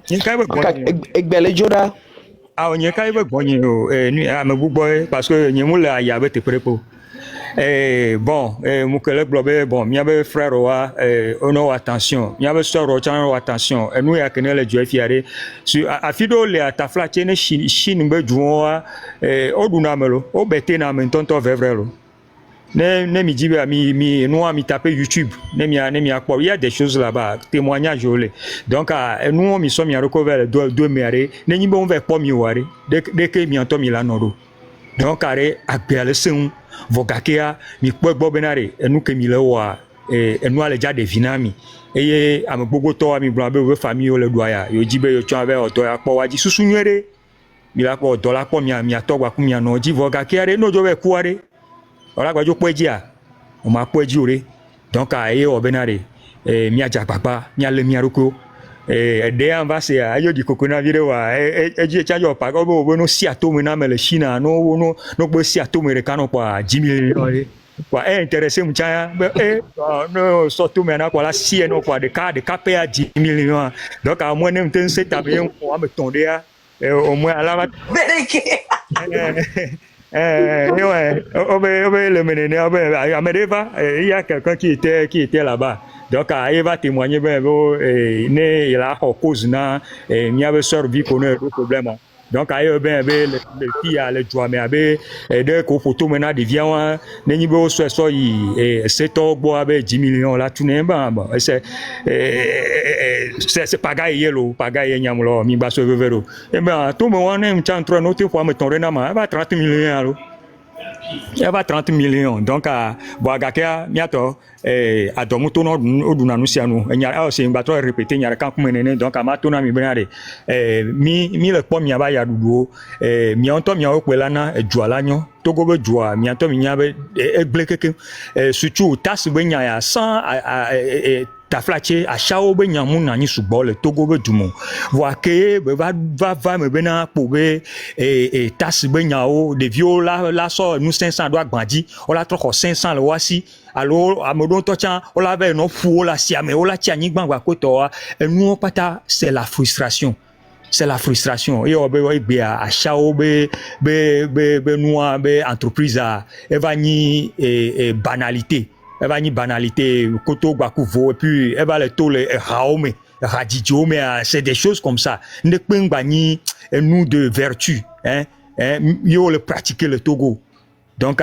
Ni kai be bonia. Egbele joda. Ah, on y kai be bonia o ni amegugbo parce que ni mu la ya be te prepo. Bon, mon collègue Blobé, bon, il y avait frère, on a attention, il y avait soeur, on a attention, et nous, il y a que les joueurs fiarés. À Fido, les atafla, tiennent Chine, Bedouin, au Dunamelo, au Betena, Mentonto, Vevrelo. Ne mi dit mi nous mi taper YouTube ne mi il y a des choses là-bas témoignages donc nous on mi sommes recouvert deux mères ne ni bon vers pas mi wari dès que mi entend mi la noro donc arrêt appeler son vogakia mi po bo benare et nous que mi le wa et nous aller déjà des vinami et am gbogbo to mi blanc be famille le doya yo jibe yo twa avec auto ya po waji susunwere mi la po dollar po mi ato gba ku mi no ji vogakia re no jo be kuare ora gbajo poedia o ma poedi ore donc aye obenare mi aja papa mi ale mi aroko de an va se ayo di kokona vire wa ji chajo pa go bo no si atome na mele china no gbo si atome re kanu kwa 10 millions kwa intéressé mchaya no so to me na kwa la si no kwa de ka pe a 10 millions donc a moins nem ten se tabe on me tonde a au moins à la ouais, le mené, à Medeva, il y a quelqu'un qui était là-bas. Donc, il va témoigner, il a cause, il y avait servi qu'on a un problème. Donc, il y a les filles, les joueurs, mais dès qu'on photo maintenant devient, les niveaux soit c'est au bois avec 10 millions là, tout n'est pas bon. C'est pas gagné, pas gagné, nyamlo, mi basso vero. Et ben, tout le monde est en train de noter pour me tomber dans ma, 30 millions. Il y a 30 millions. Donc, Boagakia, Miato, à Domutono, Odunanusiano, c'est une bataille répétée, il y a quand même, donc à Matona, mi benare, mi le pomme yaba yadudo, mi anto mi aokwelana, Jualano, Togo Jua, mi anto mi yabe, Bleke, surtout, tas benya ya 100, taflache a chao be nyamu na ni subo le Togo be dumo wa ke va me bena pobe tas be nyao de viola la so nous 500 doit gbandi o la troko 500 le wasi alors amodon to chan o la be no fu o la sia me o la tia ni gbangba ko to nous pata c'est la frustration. C'est la frustration. Et on veut à chao be noa be entreprise a evani banalité. Elle va ni banalité, koto gbakuvo, et puis elle va le taux le raome, radidjo, mais c'est des choses comme ça. Ne pouvons pas ni nous de vertu, yo le pratiquer le Togo. Donc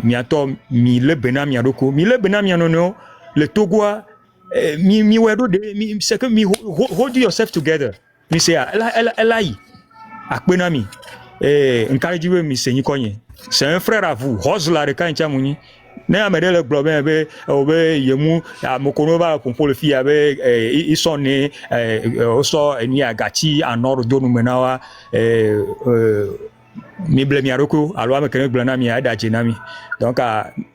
miato mi le benam yaroko, mi le benam yanono, le Togo mi wedo de c'est que mi hold yourself together. Mi c'est elle aïe. Akbenami encouragez mi c'est ni konye. C'est un frère à vous. Rose la reka nchamuni. Ne amede le globin be yemu amokono ba pour le fille avec ils sont nés so ni agati en ordre do numenawa mi blemi aroko alo amekene blana mi ada jenami donc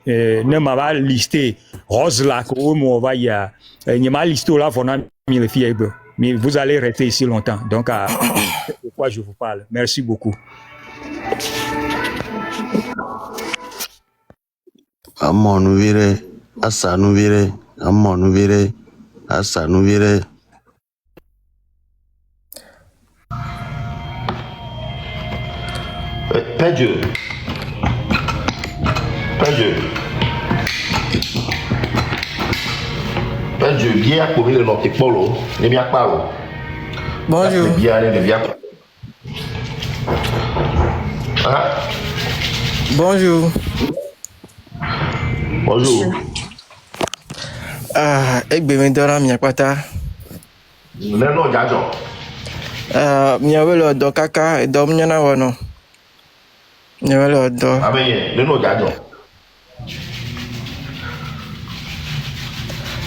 ne ma va lister rose là ko mo va ya ni ma lister là vona mi le fille mais vous allez rester ici longtemps donc c'est pourquoi je vous parle. Merci beaucoup. Amonu vire, asanu vire, amonu vire, asanu vire. Père Dieu. Père Dieu. Père Dieu, bien pour le nom de Polo, ne bien pas. Bonjour. Bien, ne bien pas. Hein? Bonjour. Bonjour. Ekbemedora miakwata. Leno jajo. Miawelo do kaka do mnyana wono. Miawelo do. Abenye, leno jajo.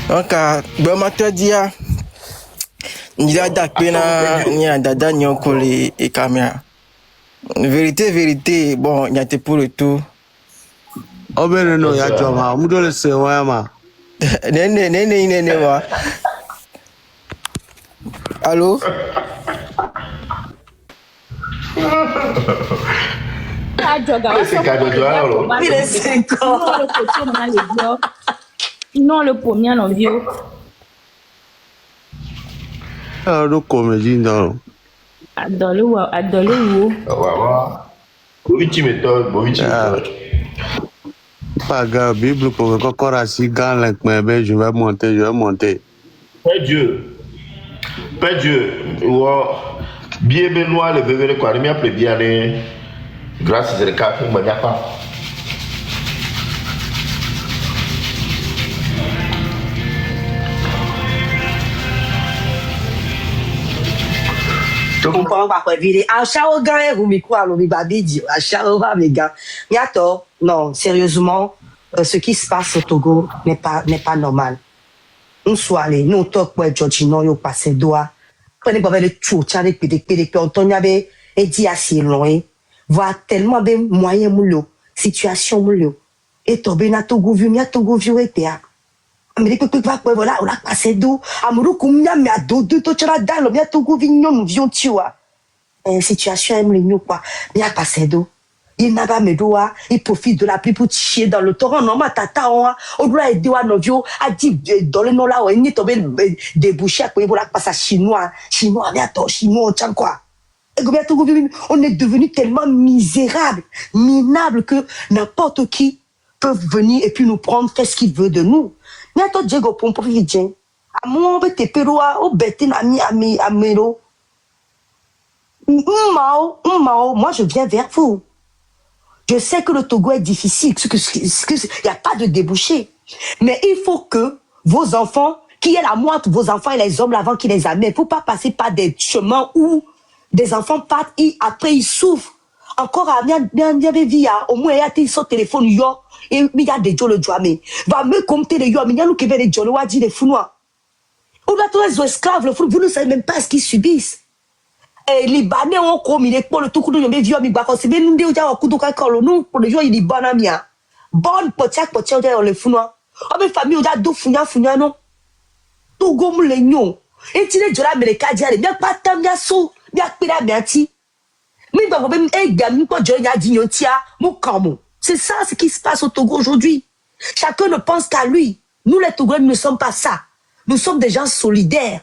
Donc bemate dia. Ndia dakpena ni dada nyokoli e kamera. Vérité, bon, il y a été pour le tout. Oh ben non, ya joma, mu dole se wa ma. Nene wa. Allô? Non, le premier, non, vieux. Ah, le comédie, non. Adole wo. Wawa. Bovichi méthode. pas grave, Bible pour que encore assis quand mais je vais monter. Père Dieu, bien Benoît le bébé quoi, il m'a appelé bien grâce à Zerka pour me dire pas. Je comprends pas quoi vile. À chaque gars, vous me croyez, vous me babidi. À chaque fois, mes gars. Yato, non, sérieusement, ce qui se passe au Togo n'est pas normal. On soit allé, nous, talk pour Georgino, yo passé doigt. Prenez pas le chou, tiens, les pédés, on t'en avait, et dit assez loin. Voir tellement de moyens moulot, situation moulot. Et tomber na Togo vieux, mia Togo vieux était à. Mais les peuples va quoi, voilà, on a passé d'eau. Amoureux, comme mia, mais à dos, deux, toi, tu l'as dans, mia Togo vignon, nous vions, tu vois. Situation, aime les mieux, quoi. Mia passé d'eau. Il n'a pas mes doigts, il profite de la pluie pour chier dans le torrent. Non, ma tata, on doit aider à nos vieux, à dire, dans le nom là, on est tombé débouché, à quoi il va passer chinois, mais attends, chinois, tiens quoi. Et comme on est devenu tellement misérable, minable que n'importe qui peut venir et puis nous prendre, faire ce qu'il veut de nous. Mais attends, Diego, pour profiter, à moi, on veut te péroa, au bête, à mélo. Moi, je viens vers vous. Je sais que le Togo est difficile, il n'y a pas de débouché. Mais il faut que vos enfants, qui est la moitié de vos enfants et les hommes avant qu'ils les amènent, il ne faut pas passer par des chemins où des enfants partent et après ils souffrent. Encore, au moins, il y a son téléphone, et il y a des gens le mais va me compter les mais il y a nous qui veulent les gens, le dit les founois. On a tous les esclaves, vous ne savez même pas ce qu'ils subissent. Et les Libanais ont commis les pour le tout coup de vieux ami bako c'est bien nous déjà au coup de kakolo nous pour les gens ils banamia bonne potiak dans le founois on met famille on a deux founia non tout gomme les nions et tu les jola américain diale bien pas tant bien so bien pira bien ti mais bah même gamin pas jola ya dignon tia mon kamo c'est ça ce qui se passe au Togo aujourd'hui chacun ne pense qu'à lui nous les Togolais ne sommes pas ça nous sommes des gens solidaires.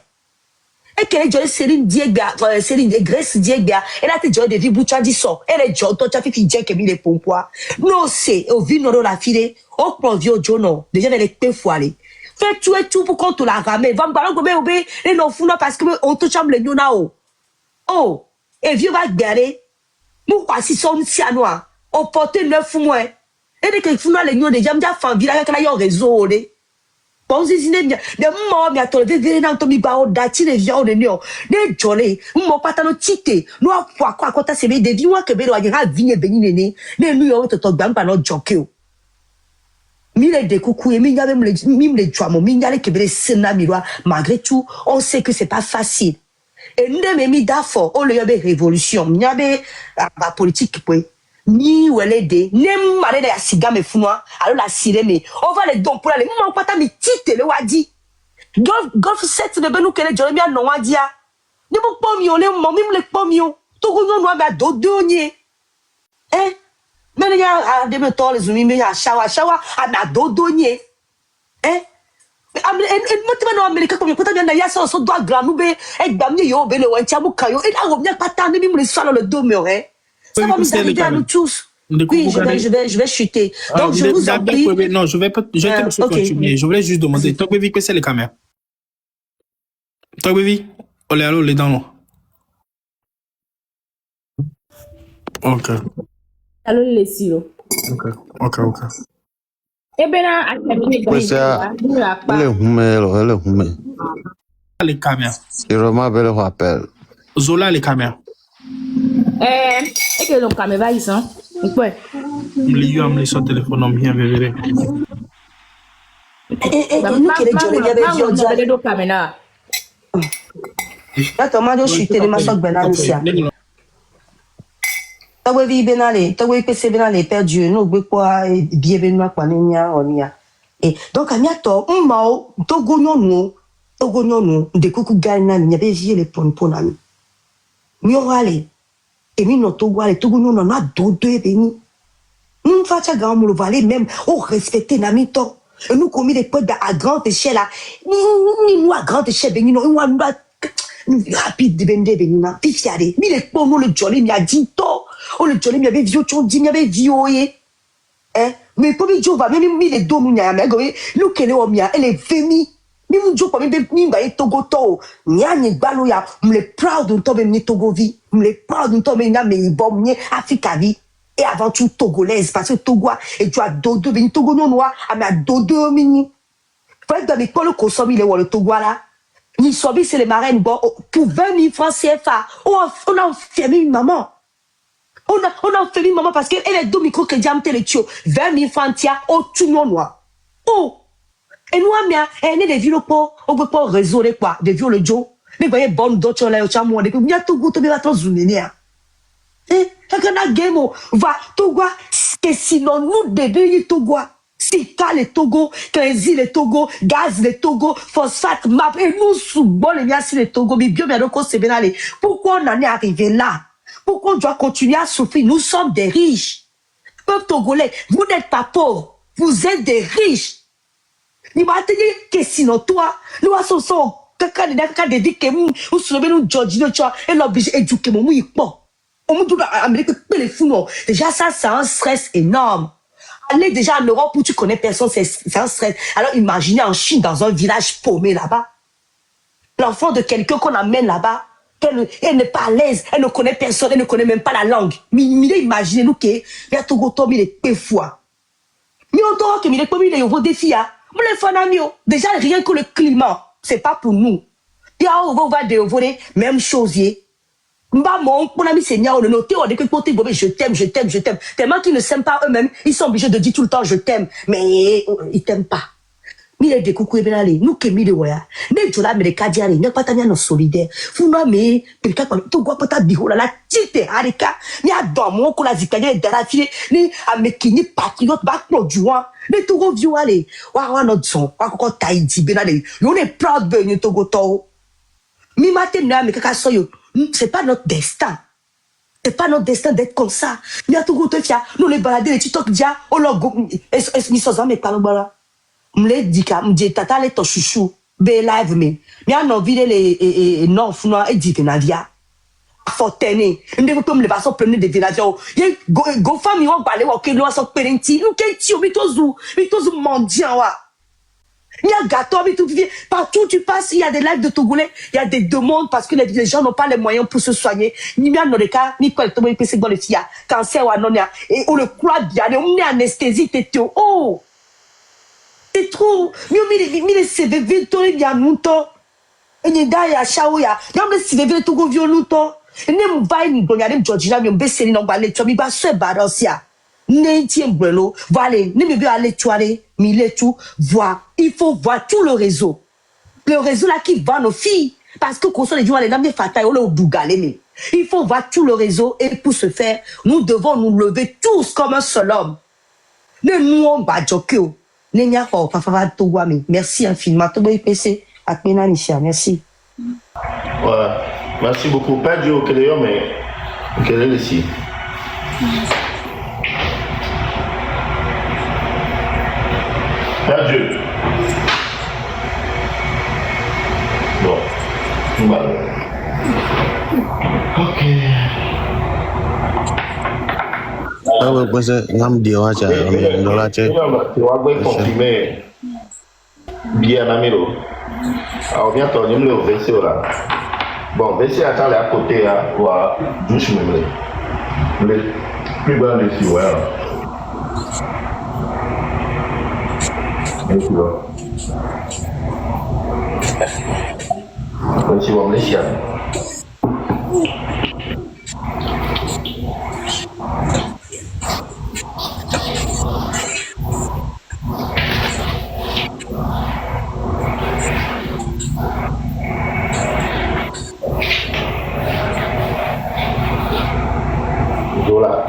Et qu'elle est Céline Diega, Céline de Grèce Diega, elle a été de vie boucha dit ça. Elle est John, toi, tu as fait qu'il que les pompois. Non, c'est, au vin, on la file, au provio, Jono, déjà, elle est peu foirée. Fais tout pour qu'on te la ramène. Va me parler comme obé, et non, fou, parce que on te chambre les nonao. Oh, et vieux va garer. Nous, si son sianois, au porté 9 mois. Et dès que fou, les nons, déjà, m'd'a fait village, qu'elle a eu réseau, bon zizine bien moi mi atole vivre na to mi ba o dati le via o ne nio ne jole mo pata no tite no akwa akota se be de vi wa ke be wa ga vinye beni nene ne nu yo to gba mpa no joke o mi le de coucou et mi nya me le jwa mo mi nya le ke be sena mi roi malgré tout on sait que c'est pas facile et nous me mi dafo o le yo be révolution nya be ba politique pour ni ou elle est des nem maré de asiga me funwa alors la siré mais on va les dons pour aller mon pata mi tite le wadi golf set de benu kele jole mi no wadia ni mo pomi on le mo mi le pomi on to go no ma do donye mais ya de me to les zumi me ya shawa a na do donye motiva no America comme kota bien ya so doit granu be e gbamni yo be le wancha mu kayo e da go mi pata ni mi le sala le do me ça va nous arriver à nous tous. Oui, je vais chuter. Donc, je vous en prie. Non, je vais te laisser continuer. Je voulais juste demander. Toi, Bévi, que c'est les caméras? Toi, Bévi, allô, les dents. Ok. Allô, les silos. Ok. Eh bien, à les caméras. Et Romain le rappelle. Zola, les caméras. Et que donc, caméra, ils sont. Ouais. Je vais son téléphone en bien, bébé. Nous qui les jolés, il y avait du audio. Caméra. Attends, moi, je suis tellement choqué, ben, Missia. Tawe vi benale, tawe pese benale perdu, nous, quoi, bienvenue à quoi, on y a. Et donc, à miato, mao, togo nyono, de coucou gagne, il y avait vie les ponponami. Mio ale. Et mi no Togo ale Togo no na dodo e beni nous facha gamu le valer même au respecter na mi to et nous commis des potes à grande échelle là ni nous à grande échelle beni no nous rapide de beni na pifiare mi le pomo le joli mi a dit to o le joli mi avait vieux chon dit mi avait vieux hein mais comme il va même les deux mounia mais nous qu'elle est mia elle est venue ni mon jour comme mi ba Togo to nya ni balo ya me proud de tomber ni Togo vie me proud de tomber na me bon ni Africa vie et avant tout togolaise parce que Togo et tu as dodo ben Togo non noir a ma dodo mini faut dans l'école consomme il est le Togo là ni sobi c'est les marraines bon pour 20 000 francs CFA on a enfermé une maman on a enfermé une maman parce qu'elle est deux micro crédits am télétio 20 000 francs tia au tout noir oh et nous on est des vieux pas on peut pas résoudre quoi des vieux le Joe mais voyez bonne d'autres là au chameau de bien tout goût bien trop zoomé eh quand on a game va Togo que sinon nous de Togo Sika le Togo, Crési le Togo, gaz le Togo, phosphate, map, et nous sous bon les miens le Togo, mais bien bien donc c'est bien allé. Pourquoi on en est arrivé là? Pourquoi on doit continuer à souffrir? Nous sommes des riches. Peuple togolais, vous n'êtes pas pauvres, vous êtes des riches. Ni va te dire que sinon toi, nous avons quelqu'un de dit que nous sommes nous Georgie, et l'obligé d'éduquer mon mouille pas. On me dit Amérique les fous non. Déjà ça c'est un stress énorme. Aller déjà en Europe où tu connais personne, c'est un stress. Alors imaginez en Chine, dans un village paumé là-bas. L'enfant de quelqu'un qu'on amène là-bas, elle n'est pas à l'aise, elle ne connaît personne, elle ne connaît même pas la langue. Mais imaginez-nous que il y a Togo Tomi les péfois. Mais on doit que il y a vos défis. Déjà rien que le climat, c'est pas pour nous. Il y a on va dévorer même chose. Mon ami Seigneur, le noté, on dit que je t'aime, je t'aime, je t'aime. Tellement qu'ils ne s'aiment pas eux-mêmes, ils sont obligés de dire tout le temps je t'aime, mais ils t'aiment pas. Mais les coucou bien aller, nous qui mille ouais. Ne tu la Américain diare, n'y a pas tania nos solidaires. Fou non mais quelqu'un comme tout quoi peut-être bihola la tite harika. Ni a dans mon ko la zikanya darafile, ni a mekini patriote ba produit. Ne tout go vieux aller. Wa notre son, wa ko Tahiti bien aller. On est proud de nous Togo to. Mi matin na me kaka soyo. C'est pas notre destin. C'est pas notre destin d'être comme ça. Il y a tout le monde, nous les balader, les TikTok, dia, oh là, est-ce qu'ils sont en métal, voilà. M'le dit que, tata, les ton chouchou, be live me. Mais on a envie les, non, founois, et dit que navia. Fortené. On devait comme les vassaux pleiner de villages. Il y a go famille, on va aller, ok, nous, on s'en parenti, nous, qu'est-ce que tu mendiant, wa. Il y a gâteau, mais tout partout où tu passes, il y a des lives de Togolais, il y a des demandes parce que les gens n'ont pas les moyens pour se soigner. Ni bien dans le cas, ni quoi, il peut dans le FIA, cancer ou anonia, et on le croit bien, on est anesthésie, oh! C'est trop! Mieux, les CV, il y a longtemps. Et il y a Shaoya, il y a des CV, Togo, longtemps. Et ne m'va, il y a des Georgina, mais on baisse les noms, les chums, il va se balancer. Voilà, ne me veut aller tuer, mais tout, voir. Il faut voir tout le réseau. Le réseau là qui va nos filles. Parce que quand on est dit, les dames fatailles, on est au bougalé. Il faut voir tout le réseau et pour ce faire, nous devons nous lever tous comme un seul homme. Ne nous on va joker. Merci infiniment. Merci. Ouais. Merci beaucoup. Pas Dieu, quel est mais quel est ici? Dieu. Bon. Voilà. Ok. Ah ouais, parce que nous disons à ça, on l'a fait. Tu vas confirmer bien Amiro. Alors bientôt, nous le verser là. Bon, verser à ça à côté là, voilà, juste même les plus grands défis, ouais. Merci beaucoup, Malaysia.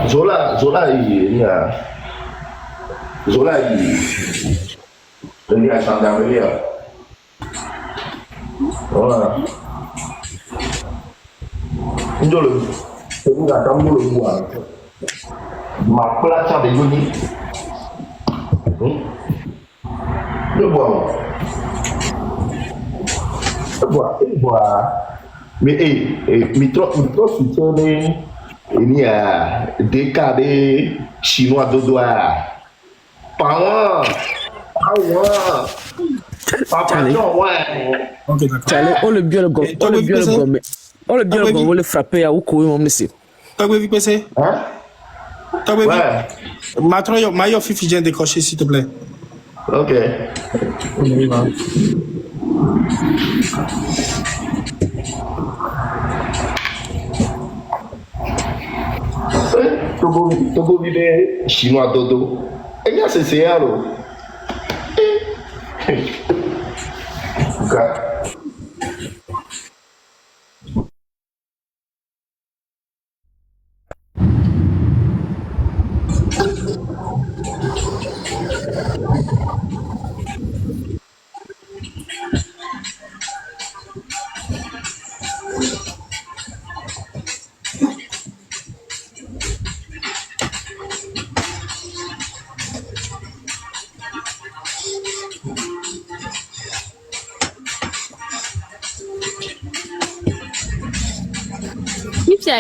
Zola, il a gendarmerie. Voilà. C'est le bois. Ma place de Yoni. Le bois. Le bois. Mais trop soutenu. Il y a des cas de chinois de doigts. Power. Papa John, ouais. Ok, d'accord. Charlie, on le bien le gomme. On le bien le gomme. On le bien le gomme, on le frapper à Oukou, mon monsieur. T'as vu PC? Hein? T'as vu? Ouais. Maillot Fifi vient décrocher, s'il te plaît. Ok. Togo vive chinois dodo. Et bien c'est alors.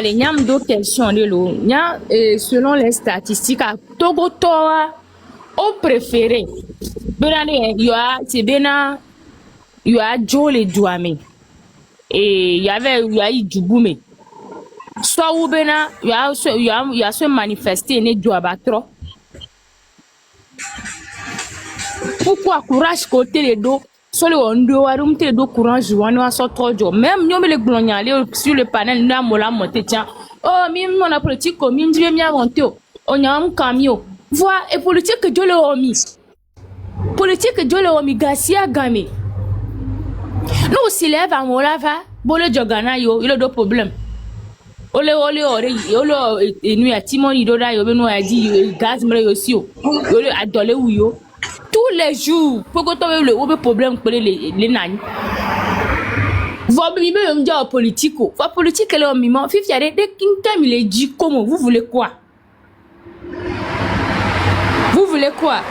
Il y a deux questions de l'eau. Selon les statistiques, à Togo Toa, au préféré, il y a Joe le Douame. Et il y a Djouboumé. Soit où il y a se manifester ne Douabatro. Pourquoi courage côté les dos? Sur le ondo, on te do courant jouant à son trojo. Même nous les gloniales sur le panel, nous avons la montée. Oh, même on a politique comme une dieu bien monté. On a un camion. Voilà, et politique que Dieu le remis. Politique que Dieu le remis, Garcia Gamé. Nous aussi lève à mon lava, bole jogana yo, il a deux problèmes. Ole, et nous à Timon, il doit y avoir a dit gaz, mais aussi, il a adolé ou yo. Tous les jours, pour que tu aies le problème pour les nanny. Vous avez un job politique. La politique est le moment. Fifi, il y a des time, il est dit comment. Vous voulez quoi? Vous voulez quoi?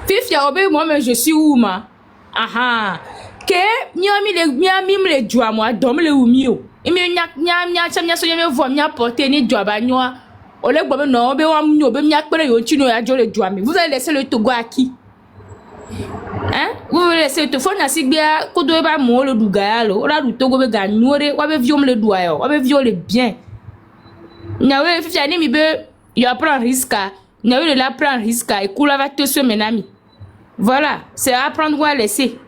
Fifi, moi-même, je suis où, ma? Aha. Que, miami les joie, moi, dorme le ou mieux. Et mais, nya, porter ni job à noir. Vous allez laisser le Togo à qui? Hein? Vous allez laisser le Togo à qui? Vous allez laisser le Togo à qui? Vous allez violer bien. Il y a un risque. Il y a un risque. Et vous allez te semer. Voilà. C'est à prendre ou à laisser.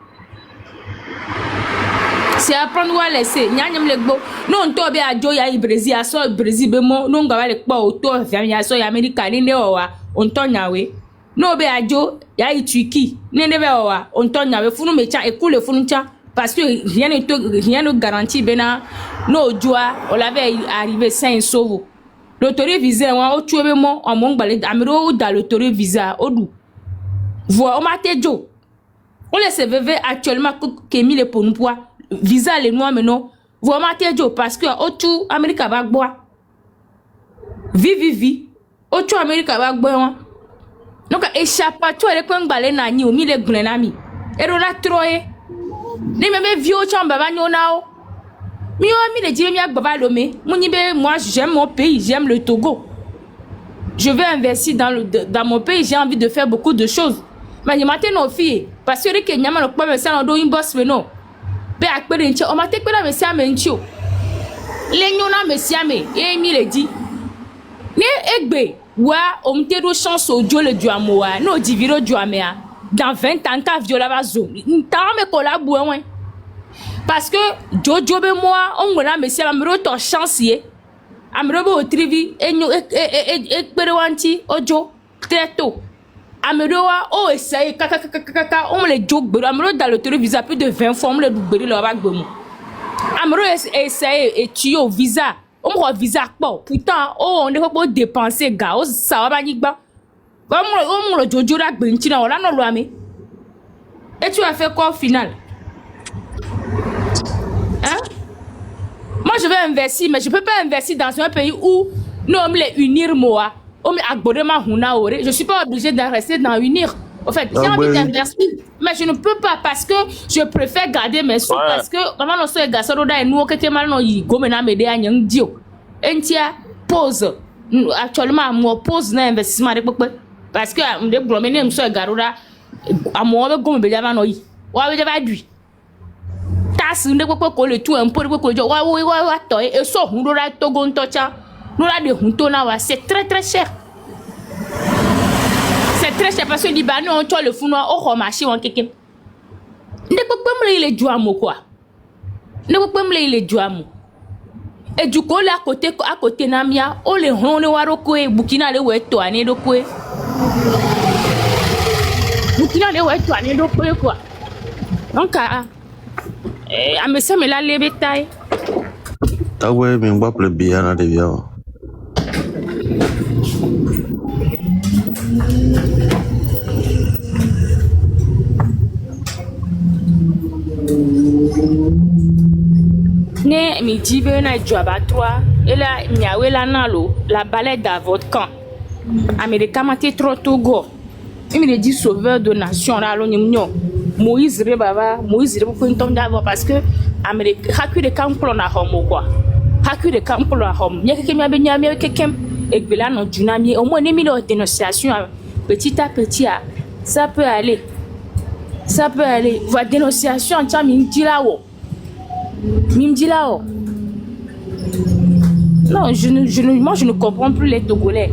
C'est à prendre ou à laisser. Non, on tobe à Joe ya Brésil, à so Brésil, bemo, non, gava le pas auto, ya so America, ni neowa, on tonyawe. No be à Joe, ya Turquie, ni neowa, on tonyawe, funu mecha, et coule funcha, parce que rien ne garantit, bena, no joie, on l'avait arrivé sain sauve. L'autorité visa, on tué bemo, en mon balai, amiro, dans l'autorité visa, au doux. Vois, on m'a té Joe. On laisse veve actuellement, qui mis les pour poids, visa les noirs, mais non. Vous m'attendez parce que au-tout Amérique va boire. Vivi. Au-tout Amérique va boire. Donc, échappatoire, les coins balena ni au milieu de grenami. Et on a troé. Les mêmes vieux chambres va nyonao. Mieux ami les dire miak baba lomé. Moi, j'aime mon pays, j'aime le Togo. Je vais investir dans mon pays, j'ai envie de faire beaucoup de choses. Mais je m'attends nos filles. Parce que les Kenyans ne peuvent pas me faire un boss, mais non. Be akpere nche o ma te kpere mesia me nche o le nyona mesia me e mi le di ne egbe wa o mte do chance o jo le duamo wa no diviro duame a dans 20 ans ka viola ba zo nta me ko la bu enwen parce que jojo be moi on ngona mesia me ro to chance ye amro bo trivi enyo ekpere wanti ojo treto Ameroa, oh, essaye, kaka, on les joke, Amero dans le visa plus de 20 fois, on les double le bac de moi. Amero essaye et tu au visa, on me visa pas. Pourtant, oh, on ne peut pas dépenser, gars, ça va pas ni pas. On le jojo la bentina, on l'a non loin. Et tu as fait quoi au final? Hein? Moi, je vais investir, mais je peux pas investir dans un pays où nous on les unir moi. Je ne suis pas obligée de rester dans unir. En fait, j'ai envie d'investir, mais je ne peux pas parce que je préfère garder mes sous. Parce que, comment on se gagne, nous, que mal, nous, pause. Actuellement, moi, pause dans l'investissement. parce que de glomene mso garura amo be gomo be java no yi wa be java dui tas nde ko le tout un peu ko jo wa to e so hun do ra togo nto cha no la de hun to na wa c'est très cher. C'est très cher parce que Libanais on tue le fou noir au marché on keke. Ne peut pas me les douamo quoi. Ne peut pas me les douamo. Et du coup là à côté namia on les hone waroko e Burkina le weto ane do kwe. Burkina le weto ane do kwe quoi. Donc a me se me la le bétail. Ta ouais mais on va plus bien na de vieux. Ne mi jibe na joabatwa et là miawe la nalo la balade à votre camp. Américain m'a trop togo. Il me dit sauveur de nation là l'onimnyo. Moïse rebaba Moïse rebo ntom d'avant parce que Amérique haku de camp pour na homo quoi. Haku de camp pour na homo. Nya keke mia benya mia kekem egbela no junami au moins ne mi de dénonciation petit à petit ça peut aller. Ça peut aller. Votre dénonciation en mi dit là-haut. Mimdilao. Non, moi je ne comprends plus les Togolais.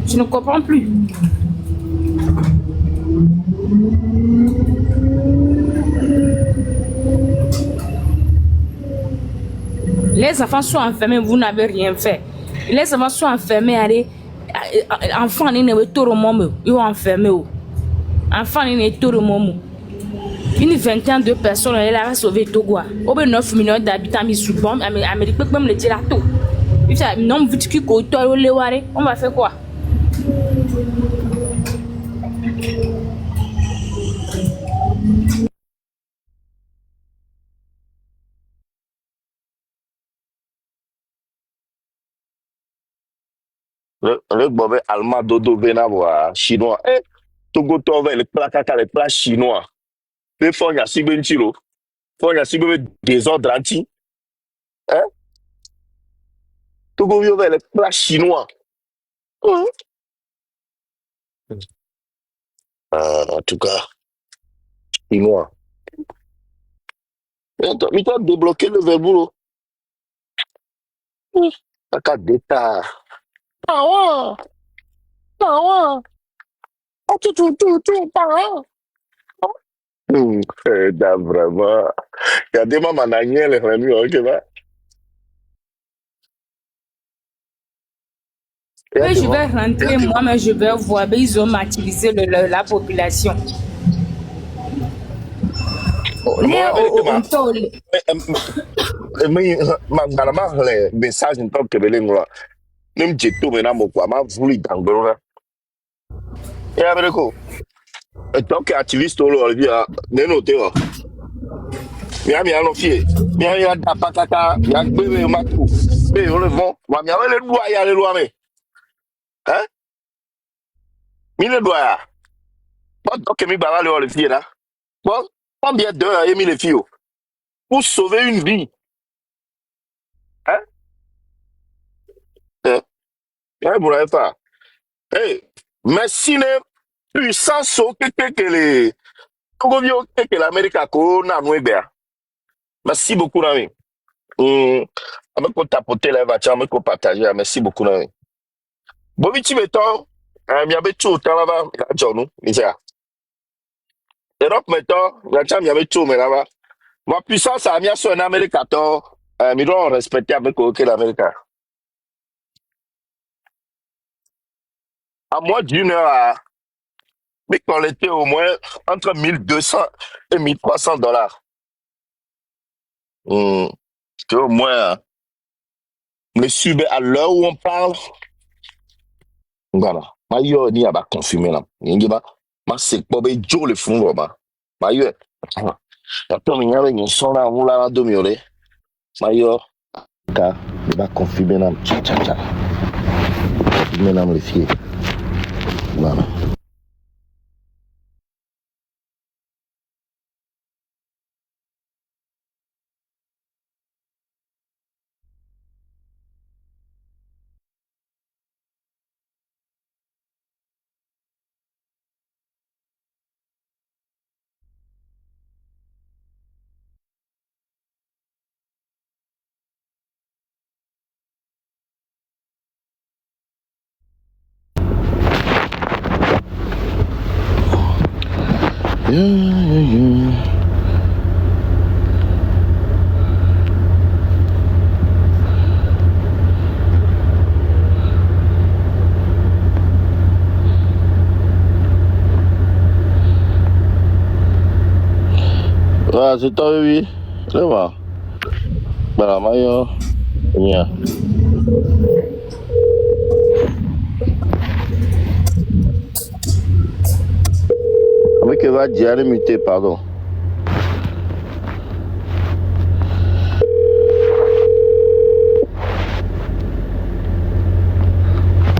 Je ne comprends plus. Les enfants sont enfermés, vous n'avez rien fait. Les enfants sont enfermés, allez. Enfants, ils ne sont pas ils sont enfermés. Enfants, ils ne sont pas une vingtaine de personnes, elle a sauvé Togo. Au bout de 9 millions d'habitants, mis sous bombe, Amérique peut même le dire à tout. Non, vous dites on va faire quoi? Le bobé allemand dodo venavoa chinois. Eh, Togo tove le plat kaka le plat chinois. Le fond ya sibe ntiro. Fond ya sibe désordre anti. Hein? Togo viove le plat chinois. En tout cas, chinois. Mais toi débloquer le verboulot. Kaka d'état. Ah ouais. Ah ouais. Ah tout, ah ouais. Vraiment. Regardez ma mananière, les remis, ok, va. Oui, je vais rentrer, moi, mais je vais voir. Ils ont martyrisé la population. Les messages en tant que même j'ai tout maintenant, moi, ma voulu dans le et avec quoi? Tant qu'activiste, on le dit, n'est noté. Miami a l'offier. Miami a da patata, il y a bébé matou. Bébé, on le vend. Miami a les lois, il y a les lois, mais. Hein? Mille doigts. Bon, donc, mi bala le fier là. Bon, combien d'heures a mis les filles? Pour sauver une vie. Hein? Hein, vous l'avez pas. Hey, mais si ne puissance au que les. Comment vous que l'Amérique a connu à nous, merci beaucoup, Nami. Avec quoi tapoter là, va avec quoi partager. Merci beaucoup, Nami. Bon, vite, mettons, il y avait tout le temps là-bas, il y a John, il y a. Europe, mettons, il y avait tout, mais là-bas. Ma puissance a mis sur un Amérique à tort, mais on respecter avec quoi que l'Amérique a. À moins d'une heure, mais qu'on était au moins entre 1200 et 1300 dollars. C'est au moins, monsieur, à l'heure où on parle, voilà. Ma yo ni aba confirmer là. Ngi ba ma se po be jo le fun ro ba. Ma yo. Ya to mi nyawe ni so na hu la do mi ore. Ma yo ka ba confirmer là. Cha cha cha. Confirmer là le fier. Voilà. Ah, c'est toi, oui. C'est bon. Voilà, maillot. Bien. Avec que va dire muté, pardon.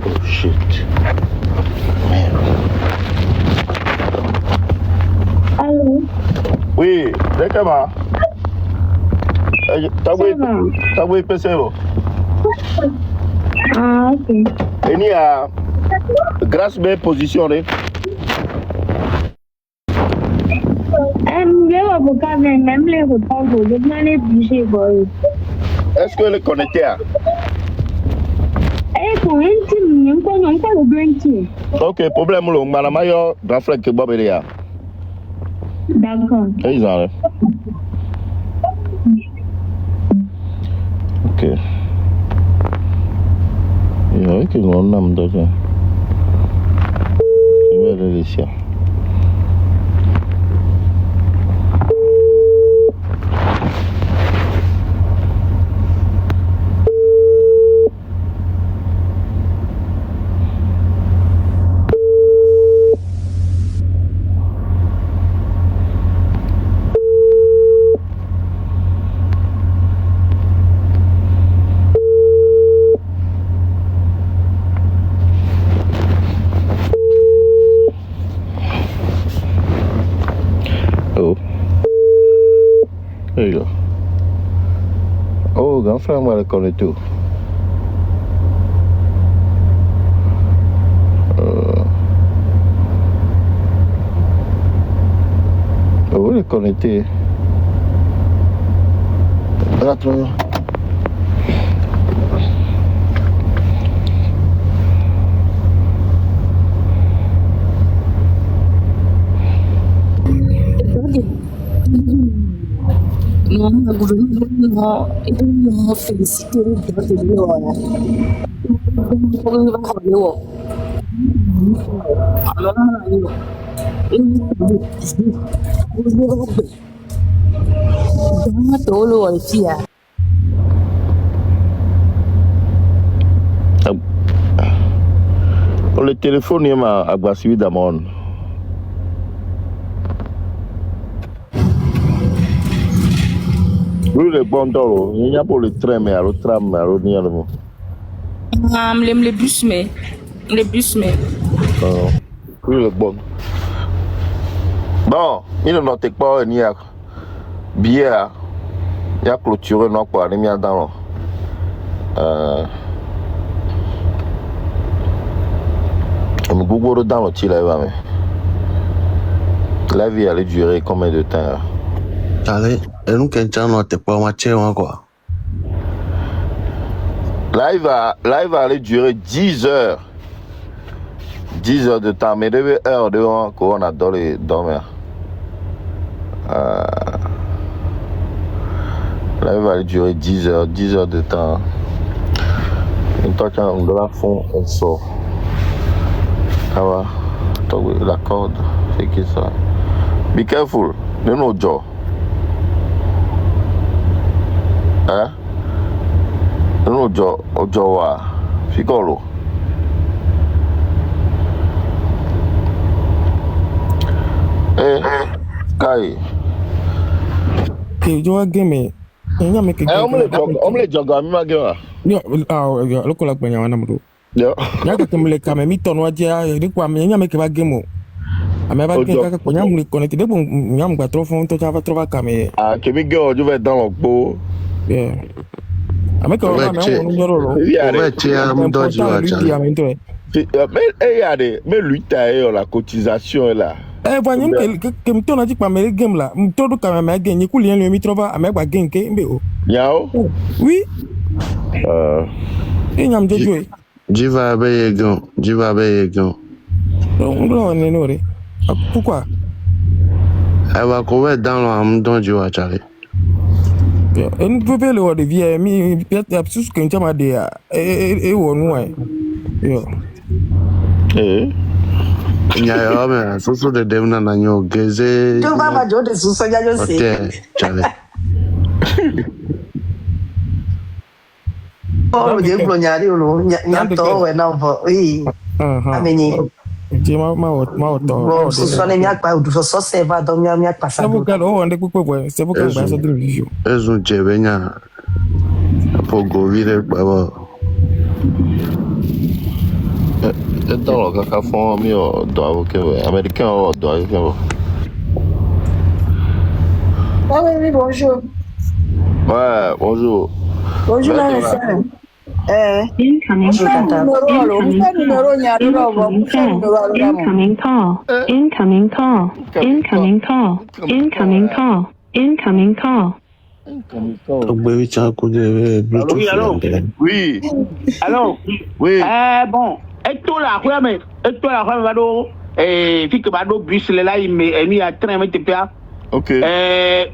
Oh shit. Merde. Allô? Oui, d'accord. T'as vu PC? Ah, ok. Et il y a grâce à mes positions. Les avocats, même les repas, vous demandez bouger. Est-ce que le connecté a? Eh, pour un team, il y a encore le grand team. Ok, problème, le malamayo, grand frère que Bob est là. D'accord. Ils arrivent. Ok. Il y a que l'on nomme déjà. Je vais le laisser. Oh. There you go. Oh, grand frère, on va le connaître tout. Oh, le connecter. Attends. Le gouvernement félicité le droit de l'eau. Le téléphone est à Bassui d'Amon. Oui, le bon toro. Il y a pour le train, mais le tram, mais le nier. Les bus, mais. Les bus, mais. Oui, le bon. Bon, il ne note pas ni à billet. Il y a clôturé non pas, il y a dans le Google dans le tir là, mais la vie allait durer combien de temps? Allez, et nous quelqu'un n'était pas matché quoi. Live va aller durer 10 heures. 10 heures de temps, mais 2 heures devant qu'on a dormir. Live va aller durer 10 heures de temps. Une fois qu'on de la fond, on sort. Ça va. La corde, c'est qui ça? Be careful, no no jaw. Hein? No jaw, jaw. Ficolo. Eh, Kai. Okay, you game me. You make it. Omle joga mi magema. Yo, look like when you want to. Yo. Ya que me kame mi ton wadia, ni kwa me nyame ke ba game. Ame ba ke ka ko nyam ni connecté de bon nyam gba trop fon to va trop kame. Ah, que mi girl je vais dans le beau. Yeah. Ame ko na me wonu njoro. Ouais, tu as un dojo à Charlie. Mais lui t'as la cotisation là. Eh voyons que me ton a dit pas me game là. Me todo kame me gagner ku lien le mi trova ame gba game ke mbe o. Yao? Oui. Et nyam de jouer. Jiva Beyegon. On doit en énormer. Pourquoi? Elle va courir dans l'homme du Wachari. Et nous pouvons le voir de vie, mais peut-être tout ce que nous avons dit, et on nous. Il y a un sous de Devna Nanyo, Gazé. Tu vas pas jouer de sous-sonia, je sais. Oh, le Dieu, il y a tout, oui. Amenez. Bon, ce soit les miens, pas ou ça, c'est va dans les miens, pas ça. C'est pourquoi on est beaucoup, c'est pourquoi on va se dire. Elles ont Jevenia pour Govire, Baba. Dans le cas fond, mais américain, Oui, bonjour. Ouais, bonjour. Bonjour, la sœur. Incoming call. Incoming call. Incoming call. Incoming call. Incoming call. Oui, allô? Oui. Allô? Oui. Bon. Et toi là, puis que Bado bus là, il mis à train, mais ok.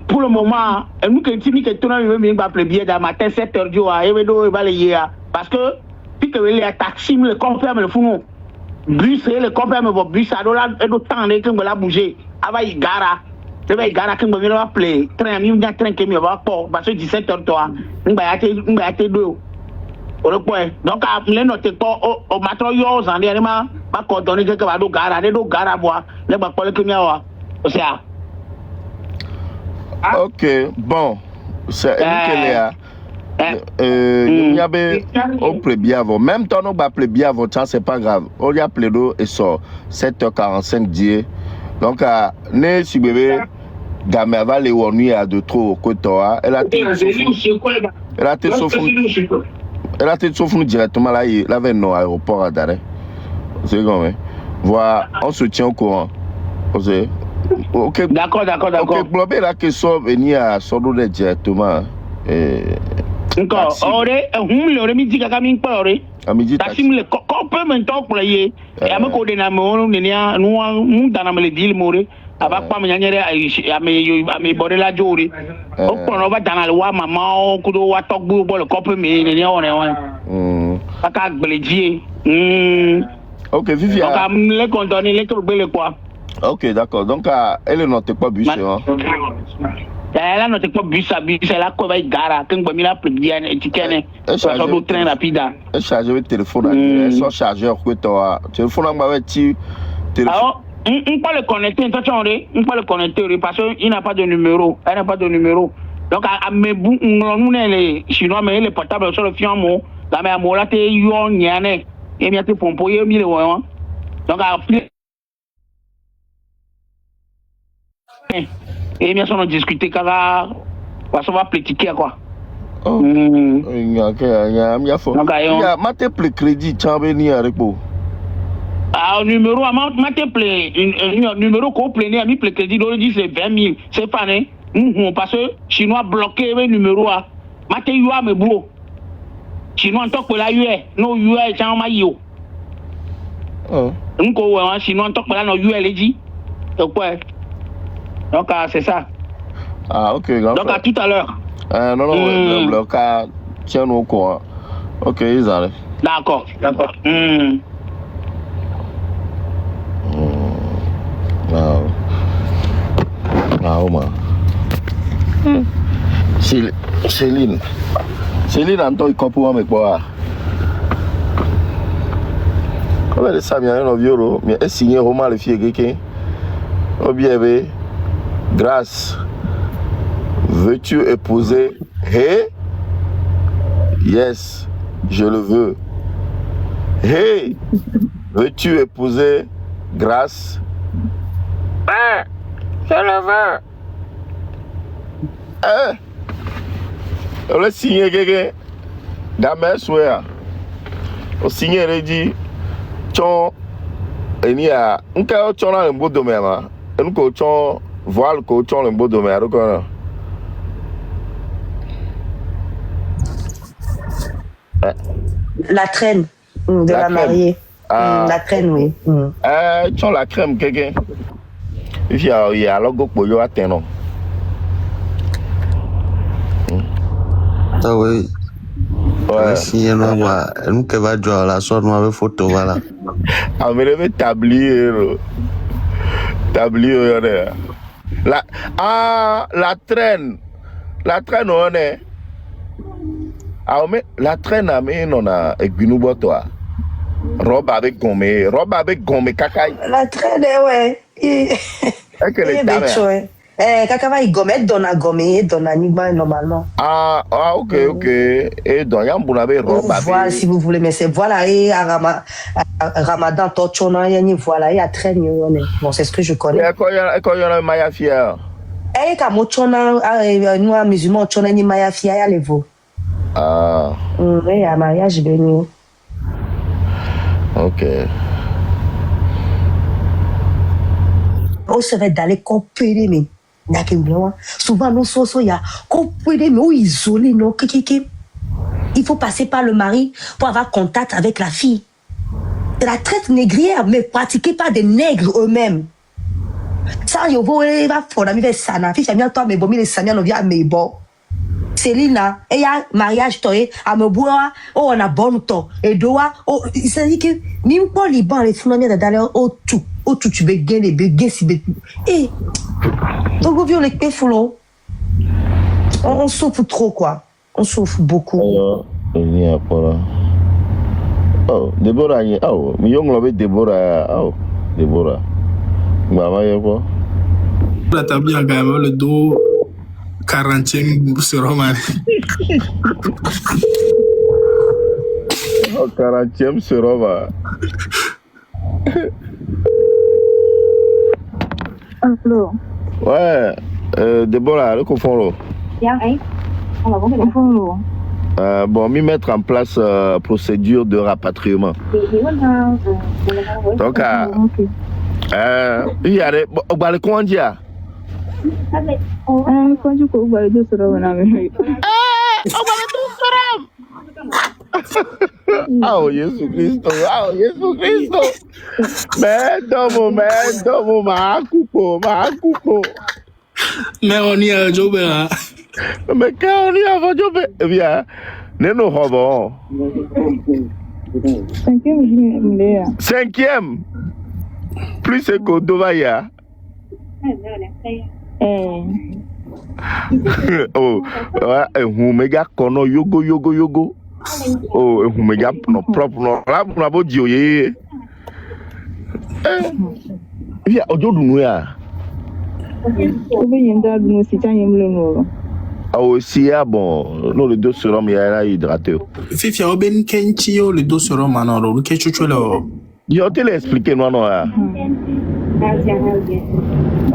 Pour le moment, nous qui sommes appeler billet dans matin 7h du jour, et balayer parce que puis que les taxis le confirme le fou. Bus le confirme vos bus à dollar et d'autant que la bouger. Avec gara. Le va gara que me vient appeler train mi un train que me va pas parce que 17h toi. On va acheter deux. Au point. Donc à les noter pas au matro yo en dernièrement pas coordonner que va do gara bois. Le va pas le que miawa. O sea. Ok, bon. C'est là. Il y avait au plébia avant. Même temps, on va plébia avant, c'est pas grave. On y a plédo et sort 7h45 dié. Donc, né si bébé, gamé va les nuit à de trop que toi. Elle a été sauf nous directement là, il avait nos aéroports à Daré. C'est comme voilà, on se tient au courant. Ok. D'accord. Ok, Blobé là qui sort venir à Sodo directement. Encore, le midi à midi paré. À midi. Taxi le peut maintenant pour y et à me coder na nous dans le deal moré. Avec pas me à me border la journée. On va dans la loi maman kudo wa tok bu le copé mais on est. Pas bledier. Ok, Viviane. Donc les condamner les trouver quoi. Ok, d'accord. Donc elle ne note pas bus hein. Elle note pas bus elle a quoi va gara quand me la bien étiquette. Ça doit train rapide. Elle charge le téléphone elle son chargeur que toi. Téléphone va tu alors on peut le connecter, on peut le connecter parce qu'il n'a pas de numéro. Elle n'a pas de numéro. Donc, à mes bouts, nous, les Chinois, mais les portables sur le fiamme, la mère Mola, t'es yon, yane, et bien, t'es pompoyer, mille euros. Donc, et bien, on a discuté, car on va platiquer, quoi. Oh, il y a fort. Il y a maté crédit, tu as venu avec vous. Ah, numéro, numéro complet, ami crédit, on dit c'est 20 000. C'est pas né. Parce que Chinois bloqué le numéro A. Maté Yua me bro. Chinois en tant que la UE, non UE est en maillot. Chinois en tant que la non UE les dit. Donc, c'est ça. Ah, ok. Donc, à tout à l'heure. Non, le cas, tiens-nous au courant. Ok, ils arrivent. D'accord. Non, man. Céline, Anto, il comprend avec moi. Comment est-ce que ça vient de vieux, mais est signé Romain le fier quelqu'un? Oh bien, grâce. Veux-tu épouser? Hey? Yes, je le veux. Hey, veux-tu épouser Grâce? Je le veux. On a signé quelqu'un. Dame souhait. On signé il dit Tchon. Il y a un cas où on a un beau domaine. Un coach voile coach on a un beau domaine. La traîne de la mariée. La traîne, oui. Tu as la crème, quelqu'un. If you are logo pour you attend. Ah oui. Ouais. Si non, nous qui va jouer la sorte, moi avec photo voilà. Ah mais le tablier. Tablier la traîne on est. Ah mais la traîne a mis non a egbinubo toi. Robe avec gomme cacaille. La traîne ouais. Est-ce que les dames Kaka va y gomme donne à gomme donne à nigma normalement. Ah ok. Et donc yam bunabe robe avec. Voilà si vous voulez mais c'est voilà et à Ramadan torchona yani voilà et à traîne on est. Bon c'est ce que je connais. Et quand y a maya fier. Eh ka mochona nous musulmans chona ni maya fier ya levo. Ah. Oui, à mariage béni. Ok. On se fait d'aller coopérer, mais souvent, nous sommes il y a coopérer, mais isolé, non, il faut passer par le mari pour avoir contact avec la fille. C'est la traite négrière, mais pratiquée par des nègres eux-mêmes. Ça, il va faire la sana. Fille, j'ai mis toi, mais bon, les samia, nous vient, mais bon. Célina, et y a mariage toi à me boire oh on a bon temps et doit oh ça dit que même pas les bancs les fourniers d'aller au tout tu veux gagner les bégés si et donc vous les péfoulo on souffre trop quoi on souffre beaucoup oh Déborah oh mi yong lobe Déborah maman yoko la table a quand même le dos 40e sur Roman. Oh, 40e sur Roman. Allô. Ouais, Déborah, le confond. Bon, m'y mettre en place procédure de rapatriement. Donc, il y a des. Comment dire? Quand tu cours, tu seras un ami. Oh, Jésus Christ. Medomo, ma coupo. Mais on y a Jobe là. Mais quand on y a Jobe, eh bien, nous robons. 5e. Plus c'est que Dovaya. Oh, méga kono yogo. Oh, méga propre no. Là pour la bodio ye. Via ojo dunu ya. Oh, si ya bon, non le dos serum ya hydraté. Fifi a ben kenchio le dos serum anoro, le kechucho lo. Yo te l'expliquer non ya.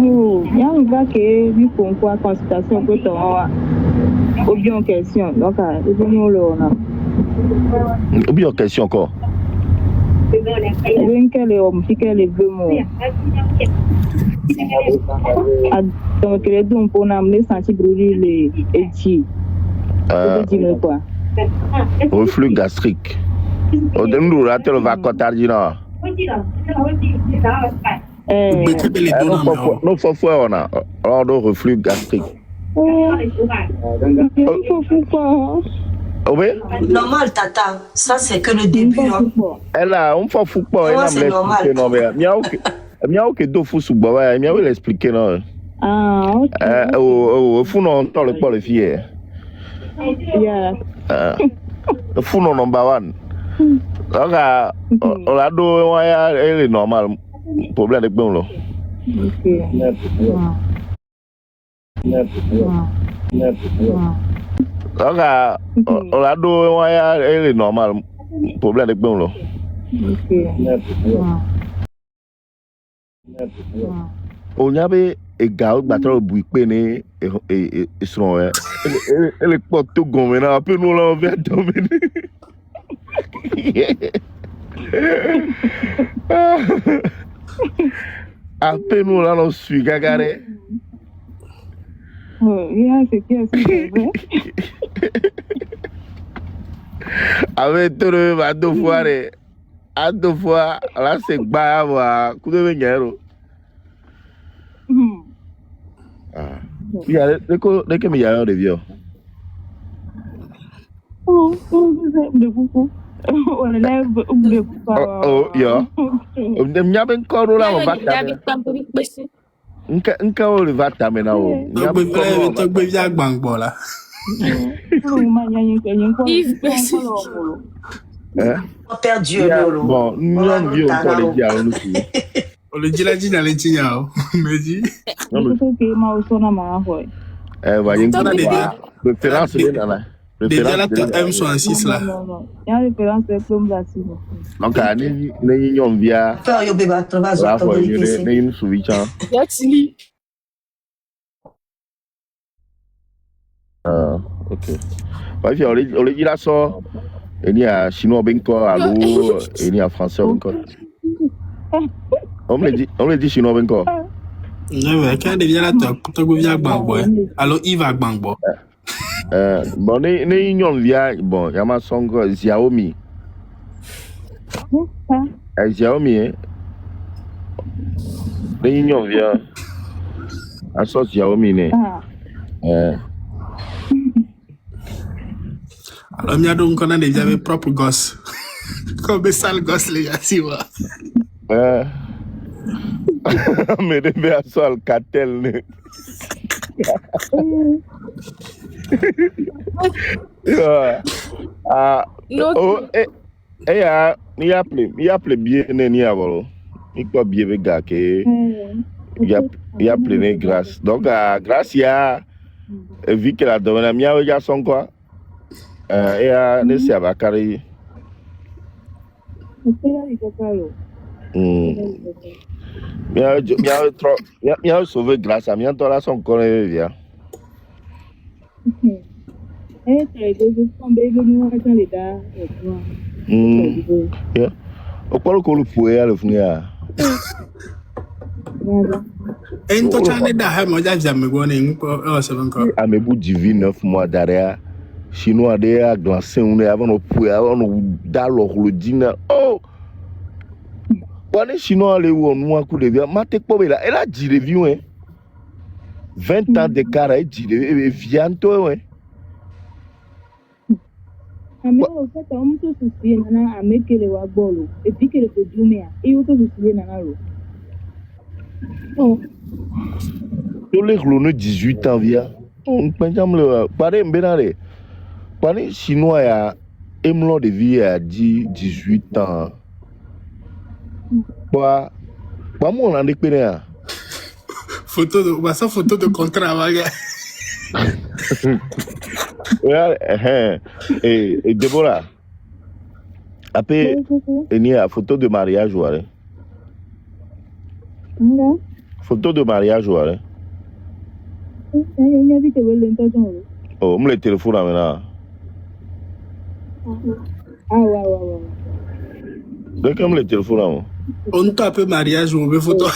Oh, il y a un gars qui est vu pour une consultation pour toi ou bien question. Donc, nous le on a. Ou bien question encore. Bien qu'elle est homme, qu'elle est vraiment. Donc, les dons pour n'amener sentir brûler les étis. Quoi? Reflux gastrique. Au début, nous ratons le vaccin tardina. Non, faut faire on a alors reflux gastrique. Oui. Normal tata, ça c'est que le début hein. Elle a on fait fou pas elle c'est normal. Non mais miao que do fou sous baba miao l'expliquer non. Ah OK. Au fou non dans le pas le fier. Yeah. Le fou non number 1. Donc on a do elle est normal. Problème avec bon là. Donc on a do elle est normal. Problème avec bon là. On y avait égal battre bruit peine et son elle est pas tout gomme là un peu nous là on vient dominer. À peine nous là on suit gagaré. C'est vrai. Avec tout le à deux fois là c'est bas coup de venir. Il y a des milliards de vieux. Oh, de beaucoup. Oh, yeah. Dem nyaben ko rola mo bata. Nka o le vata me na o. Nyaben ko to gbe via gbangbo la. Perdu bon, nous on vit encore les dias nous. On le dit la dit dans les tiens, me dit. Voyez référence déjà la M66 là. Il y a référence de plomb là. Donc ni on via. Yo beba travail ni une souvicha. Yaxili. OK. Bah on le dit là ça. Il y a chinois benko allô, il y a français benko. On me dit chinois benko. Ouais, quand devient la to go via gbangbo. Alors il va gbangbo. Bon ne union via bon yama songo Xiaomi. Xiaomi hein. Ne union via aso Xiaomi ne. Alors, il y a donc on a déjà mes propres gosses. Comme des sales gosses, les gars, si moi. Mais de bien ça, le cartel. Il a appelé bien, il a bien avec gars qui il a appelé grâce. Donc, grâce, il a vu que la donne, il a eu son quoi. Et à Nessie à Bakari. Bien sauvé grâce à bien toi là son collègue vient. Au quoi le col fouet à le finir. Et toi tu as des dames moi j'ai jamais gagné un c'est encore. À mes bouts divin 9 mois d'arrêt. Chinois des a glacé on est avant nos pouets avant nos d'alors le dîner. Oh! Quand les Chinois les où on coup de vie, maté quoi là? Elle a dit les vieux hein. 20 ans d'écart elle dit les vieux toi hein. Mais au fait on me soucie nana à me que le wa bolo et puis que le produit et auto soucie nana lo. Oh. Tous les clones 18 ans via. On pense le pareil mbénare. Pareil Chinois ya emlon de vie à 18 ans. Quoi moi on a expérience. Photo de contrat vague. Et Déborah. Après il y a photo de mariage ou rien. Photo de mariage ou rien. Oh, me le téléphone maintenant. Ah ouais. Donc me le téléphone. On tape mariage ou une photo.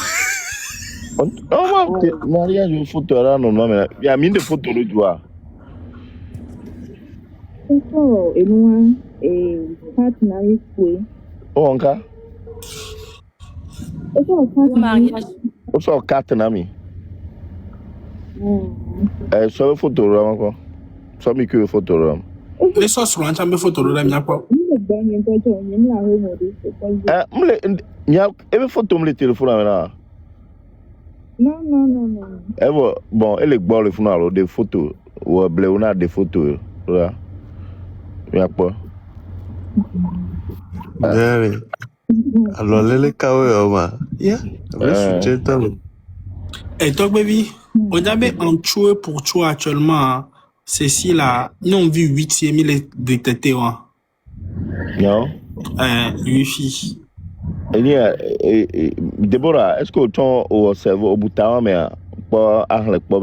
Oh, mariage ou photo là non mais il y a mine de photos le doigt. Et moi et partenaire foué. Oh encore. Mariage. On sort carte nami. Sur le photo là encore. Sur mi que photo là. Les choses sur un chambre photo là mia quoi. Il y a une photo me le téléphone là. Non. Bon, elle est bonne le fond des photos ou blé on a des photos là. Il y a quoi? Alors les kawe ma. Yeah. Et toi baby, on avait un tueur pour tuer actuellement. Ceci là, nous on vit 8e les détectés hein. Non. 8 filles. Déborah, est-ce que autant au cerveau au bouton mais pas avec pas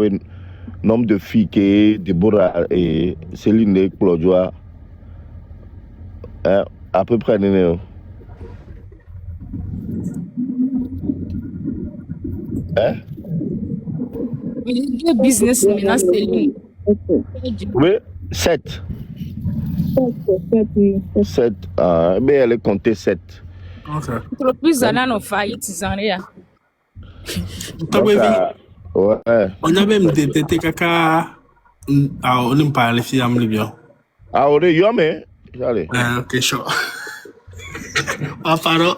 nombre de filles que Déborah et Céline et Claude à peu près né. Le business maintenant Céline. Oui, 7. 7. Mais elle est comptée 7. OK. Trop plus à nos faillites, Ouais. On a même des caca. Ah, on n'aime pas les filles à me bien. Ah, on est yomé. Allez. Ok, chaud. Ah, pardon.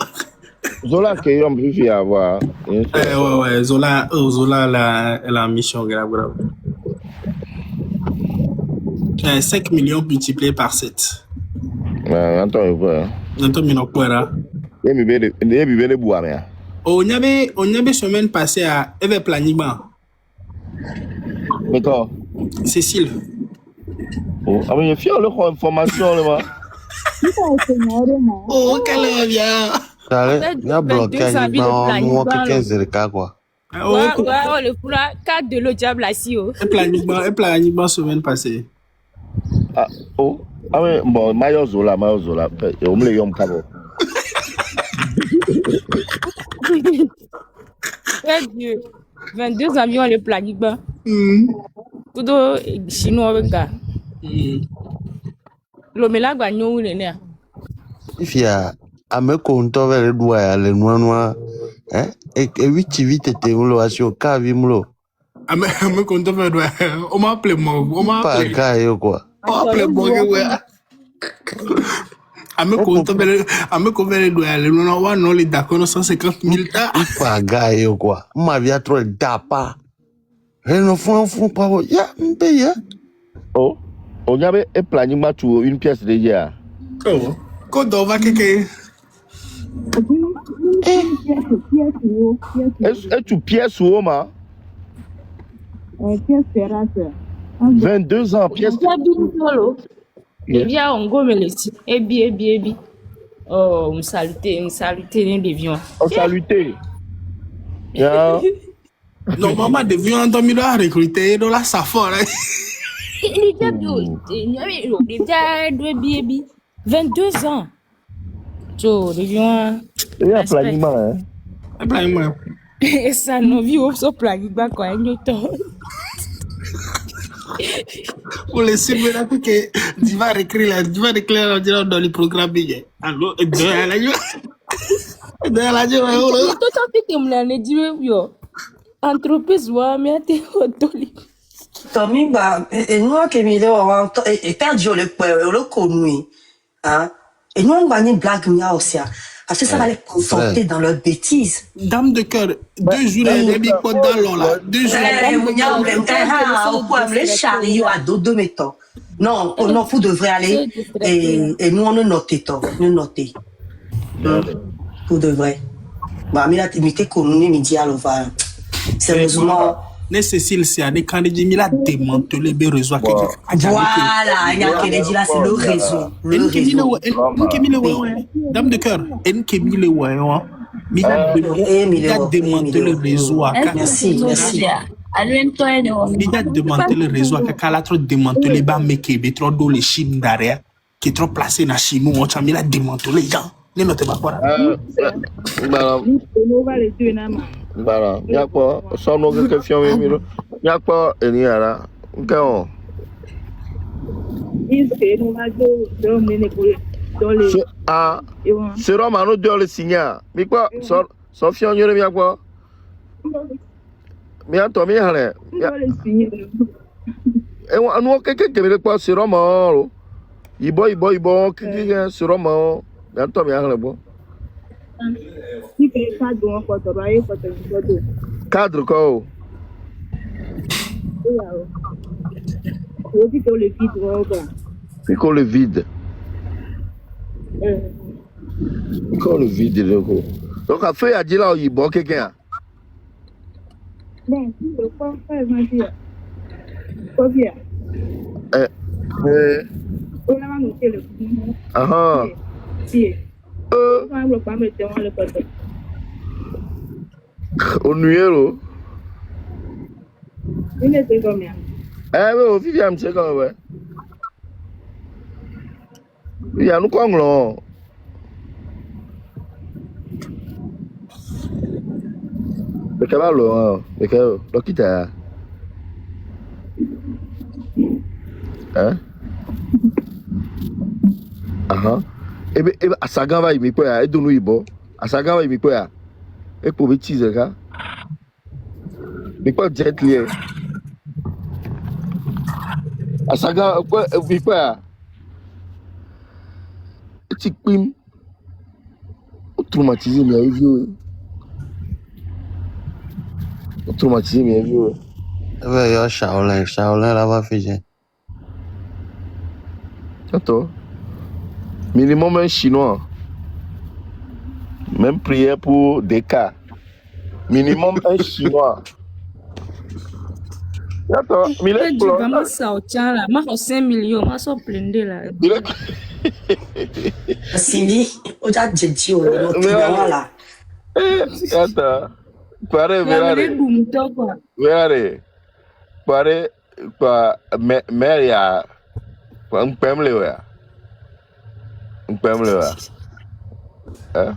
Zola, qui est un peu fier à voir. Ouais. Zola, elle a une mission grave. 5 millions multipliés par 7. Attends, quoi. Attends, mais non, quoi là? Il y a des bois, mais. On y avait semaine passée à Eve Planigman. D'accord. Cécile. Oh, ah, mais il y a fier le information, là. Oh, qu'elle est bien. Il y a bloqué dans 15 quoi. Ouais, le foulard, 4 de l'eau diable assis. Un planigman semaine passée. Ah, oh. Ah, mais bon, Mayo Zola. On me l'a yom kabo. Très Dieu. 22 avions le planigman. Tout le chinois avec ça. Le mélange va nous le nez. Il y a un compte vers le doigt, le noir. Et vite, t'es où le sur Kavimlo. Ah, mais compte vers le doigt. On m'a appelé moi. On m'a appelé. Pas gars, quoi. On m'a appelé moi. À me compte vers le doigt. Le noir, non, les d'accord, 150 000 tas. Pas gars, quoi. Ma vie a trop d'apa. Et nous font pas. Ya, m'paye. Oh, on y avait un planning pour une pièce de hier. Oh, quand on va quelque. Est-ce que pièce ou ma? Pièce terrasse. 22 ans, pièce. Et bien, on gomme les si. Ebi. Oh, on salutait les déviants. On salutait. Yeah. Normalement, devient un demi à recruter dans la safon. Il y a 22 ans. So, devions. Il y a planning, hein? Et ça, nos vies au planning, quoi, Pour les suivre là, que tu vas écrire dans le programme. Alors, entreprise wa mi ate otoli Tommy ba nous que mi et perdu le connu hein et nous on va une blague mia aussi parce que ça va les conforter dans leur bêtise. Dame de cœur, 2 jours et demi quoi dans l'eau là. 2 jours. Les chariots à dos mettons. Non, vous devrez aller et nous on nous noter. Vous devrez. Bah mais la timité commune midi à l'ova. Sérieusement. Cécile, c'est des candidats qui ont démantelé les réseaux. Voilà, il y a qui dit là, c'est le réseau. Le réseau. Dame de cœur, il a démantelé le réseau. Merci. Il a démantelé le réseau. Il a trop démantelé les trop dans les Chines derrière, qui est trop placé dans la Chine. Il a démantelé les gens. Ne notez pas quoi. Voilà, il y a quoi? Sans nos questions, il y a quoi? Il y a là. Quand? Ah, c'est Romano de le signal. Mais quoi? Sophia, il y a quoi? Mais attends, mais allez. Et on a quelqu'un qui veut quoi? C'est Romano. Il boit, quelqu'un, c'est Romano. Mais attends, mais allez, bon. Cadre quoi? Pico le vide. Pico le vide. Donc à fait à dire là il boit quelqu'un. Au numéro. Oui, au Viviane, c'est comme ouais. Il y a nous comme là. Mais qu'est-ce que là? Mais qu'est-ce que là? Hein? Et bien, à Sagan va y mettre quoi? Et donne-nous y bon. À Sagan va y mettre quoi? Et pour bêtiser, quoi? Mais quoi, jet lié? À Saga, quoi, quoi? Tu pim. Traumatisé, mais vieux. Traumatisé, mais vieux. Ouais, yo, Shaolin là-bas, Fidji. Attends. Minimum un chinois. Même prière pour des cas. Minimum un chinois. Attends, mais Tu dis vraiment ça au tien là. Moi, 5 millions, moi, je suis plein là. Simi, on a dit au là. Attends. Pare, verare. Pare, quoi, mais ya. Un pemle, ouais. Un pemle, ouais. Hein?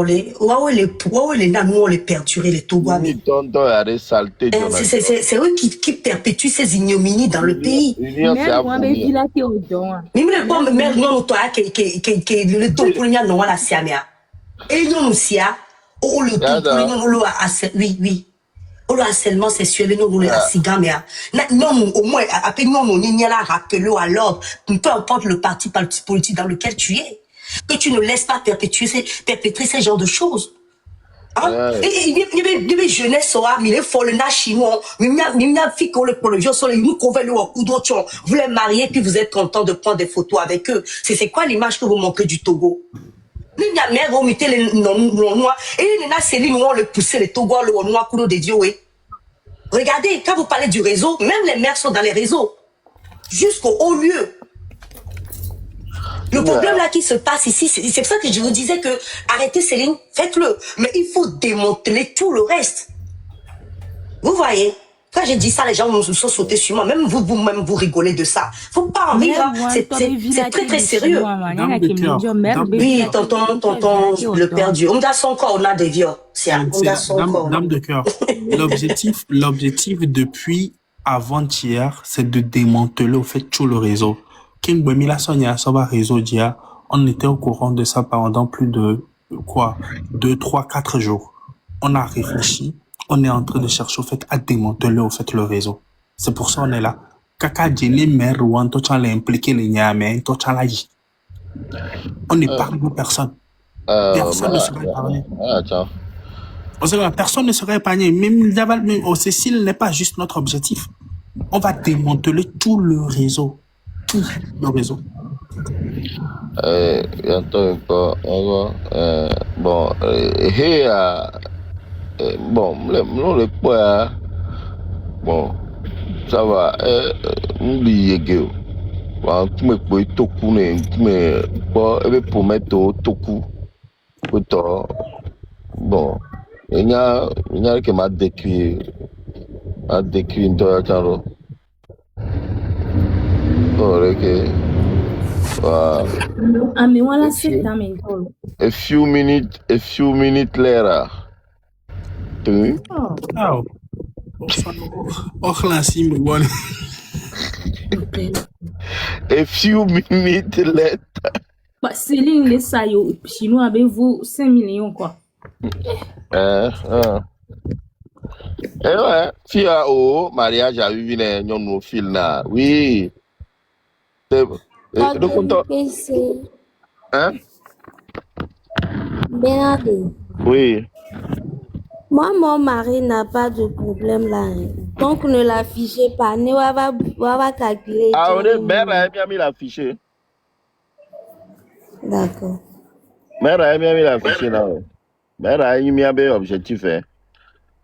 Les nains, nous, on les perdurer, les Togois. C'est eux qui perpétuent ces ignominies dans le pays. Mais moi, mais il a été au don. Mais le mère, non, toi, qui le ton pour les non, la siamia. Et non, aussi, oh, le ton pour les non, oui. Oh, le harcèlement sexuel, non, le sigamia. Non, au moins, après, non, on y a là, rappelé à l'ordre, peu importe le parti politique dans lequel tu es. Que tu ne laisses pas perpétrer ces genres de choses. Hein? Il y avait jeunesse, mais il faut le chinois, mais il y a fille pour le vieux sur les nous qu'on veut le coup d'autre. Vous les mariez, puis vous êtes content de prendre des photos avec eux. C'est quoi l'image que vous montrez du Togo? Il y a mère, vous mettez les noirs, et il y a Céline, on le poussait, les Togo, le noir, coulo des dieux, oui. Regardez, quand vous parlez du réseau, même les mères sont dans les réseaux. Jusqu'au haut lieu. Le problème là qui se passe ici, c'est pour ça que je vous disais que arrêtez Céline, faites-le. Mais il faut démanteler tout le reste. Vous voyez, quand j'ai dit ça, les gens sont sautés sur moi. Même vous-même, vous rigolez de ça. Faut pas en rire. C'est très, très sérieux. Oui, tonton, le perdu. On a son corps, on a des vieux. Dame de cœur. L'objectif depuis avant-hier, c'est de démanteler au fait tout le réseau. On était au courant de ça pendant plus de 2, 3, 4 jours. On a réfléchi, on est en train de chercher au fait à démanteler au fait le réseau. C'est pour ça qu'on est là. Kaka djene mer ou en tocha l'impliqué les nyame, tocha la yi. On n'est pas de personne. Personne ne serait épargné. Personne ne serait épargné. Même au Cécile n'est pas juste notre objectif. On va démanteler tout le réseau. Tout le réseau. Bon, ça va, m'oublier que, tu me peux toku tu me peux promettre toku, bon, il y a que m'a décrit une toile charo. A few minutes later. Oh. A few minutes later. Bah, Céline, les saillots, chinois, avec vous, 5 millions, quoi. Eh ouais, fia au mariage a vu nos fils là. Oui. Donc on hein? Bernardo. Oui. Moi, mon mari n'a pas de problème là. Donc, ne l'affichez pas. Ne va calculer. Ah, on est mère a bien mis l'affiché. D'accord. Mère a bien mis l'affiché là. Mère a mis un objectif.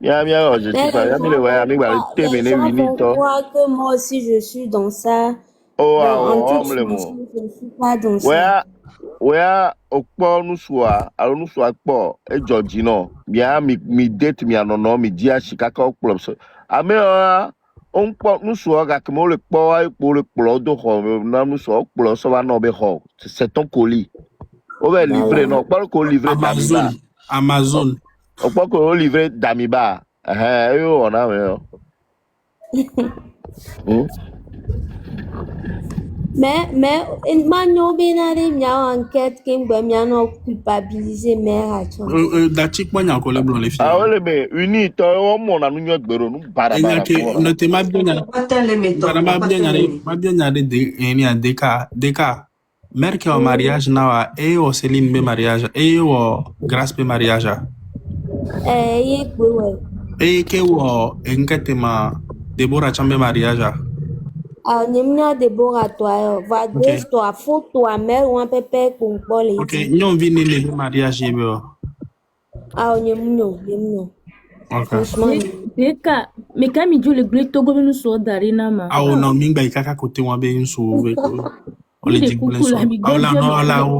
Il y a un objectif. Il y a mis le ouais, avec le gens vont croire que moi aussi je suis dans ça. Oh, je ne suis pas dans ça. Ouais, au port nous soit, alors nous soit port et Georgino. Bien, mi date mi anono mi dia Chicago club. Ame on port nous soit que moi le port pour le port de home, nous soit port ça va no be home. C'est ton colis. On va livrer non, pas le colis livré Amazon. On pas que livrer d'Amiba. On a Mais, manyo benade mia enquête qui m'a non culpabiliser mère à toi. Dachik moi encore le blanc les filles. Ah ouais mais uni to o mo na nu gbero nu bara bara. Ne te m'a bien de eni a deka mère qui au mariage na e o Céline be mariage e o grâce be mariage. Ye ouais. E ke o enquête ma Deborah chambe mariage. Ah, nyemna Deborah toi va deux toi photo à mère ou un pépé pour les. OK, ñom vi ne le mariage yebe. Ah, nyemno. Franchement, deka mais quand il dit le blé togo nous so darina ma. Ah non, mingba ikaka côté wa be une sauve ko. On les dit blé so. Ah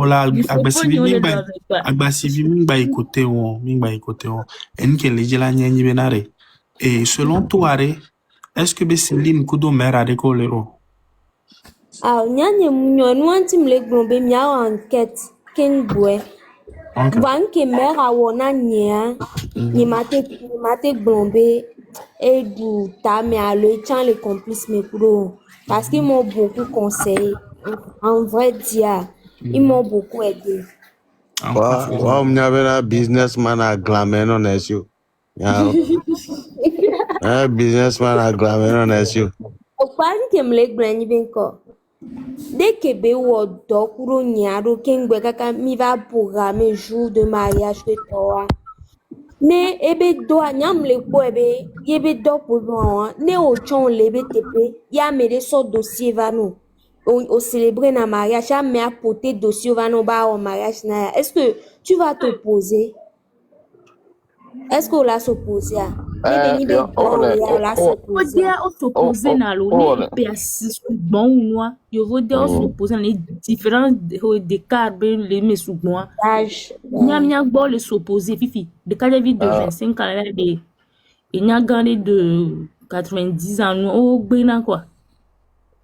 la agbasivi mingba ikote won. En ke le jela nyanyi benare. Et selon toi, est-ce que Céline Kudo mère a décollero? Ah, nyanye munyo nuanti mlegombe mia enquête ken bwe. Banque mère a wona nya ni mate glombe et du ta mais à le chan les complices me pro parce qu'ils m'ont beaucoup conseillé. En vrai dire, ils m'ont beaucoup aidé. Wow, on avait un businessman à glamer non esio. Un businessman à glamer non esio. Au point que mlegombe ni benko. Dès que be wo do kuro nyaro kengwe kaka mi va programmer jour de mariage de toi. Ne ebe do anyamle ko ebe yebe do pour ne o chon lebe tepe ya me de so dossier va nous au célébrer na mariage ya me apporter dossier va nous ba au mariage na. Est-ce que tu vas t'opposer? Est-ce que la s'opposer à s'opposer na lo ne pe assist bon ou yo vou de s'opposer les différents des cas les mes sous moi nya bo le s'opposer fifi de cas de vie de 25 ans de il nya gagné de 90 ans au gbena quoi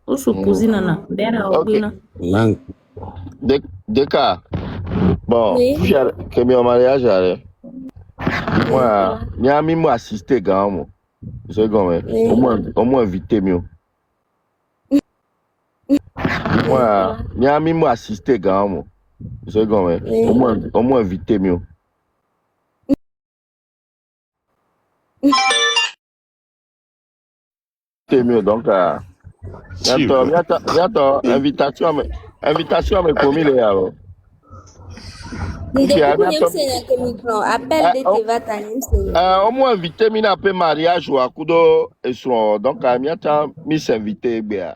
au s'opposer nana bera au gbena de cas bon que mi mariage allez moi nya mi mo assister gamo c'est comme au moins invité mieux moi nya mi mo assister gamo c'est comme au moins invité mieux donc bientôt invitation à me commis les alors au moins invité mina pe mariage ou akudo et son donc bientôt mis invité bien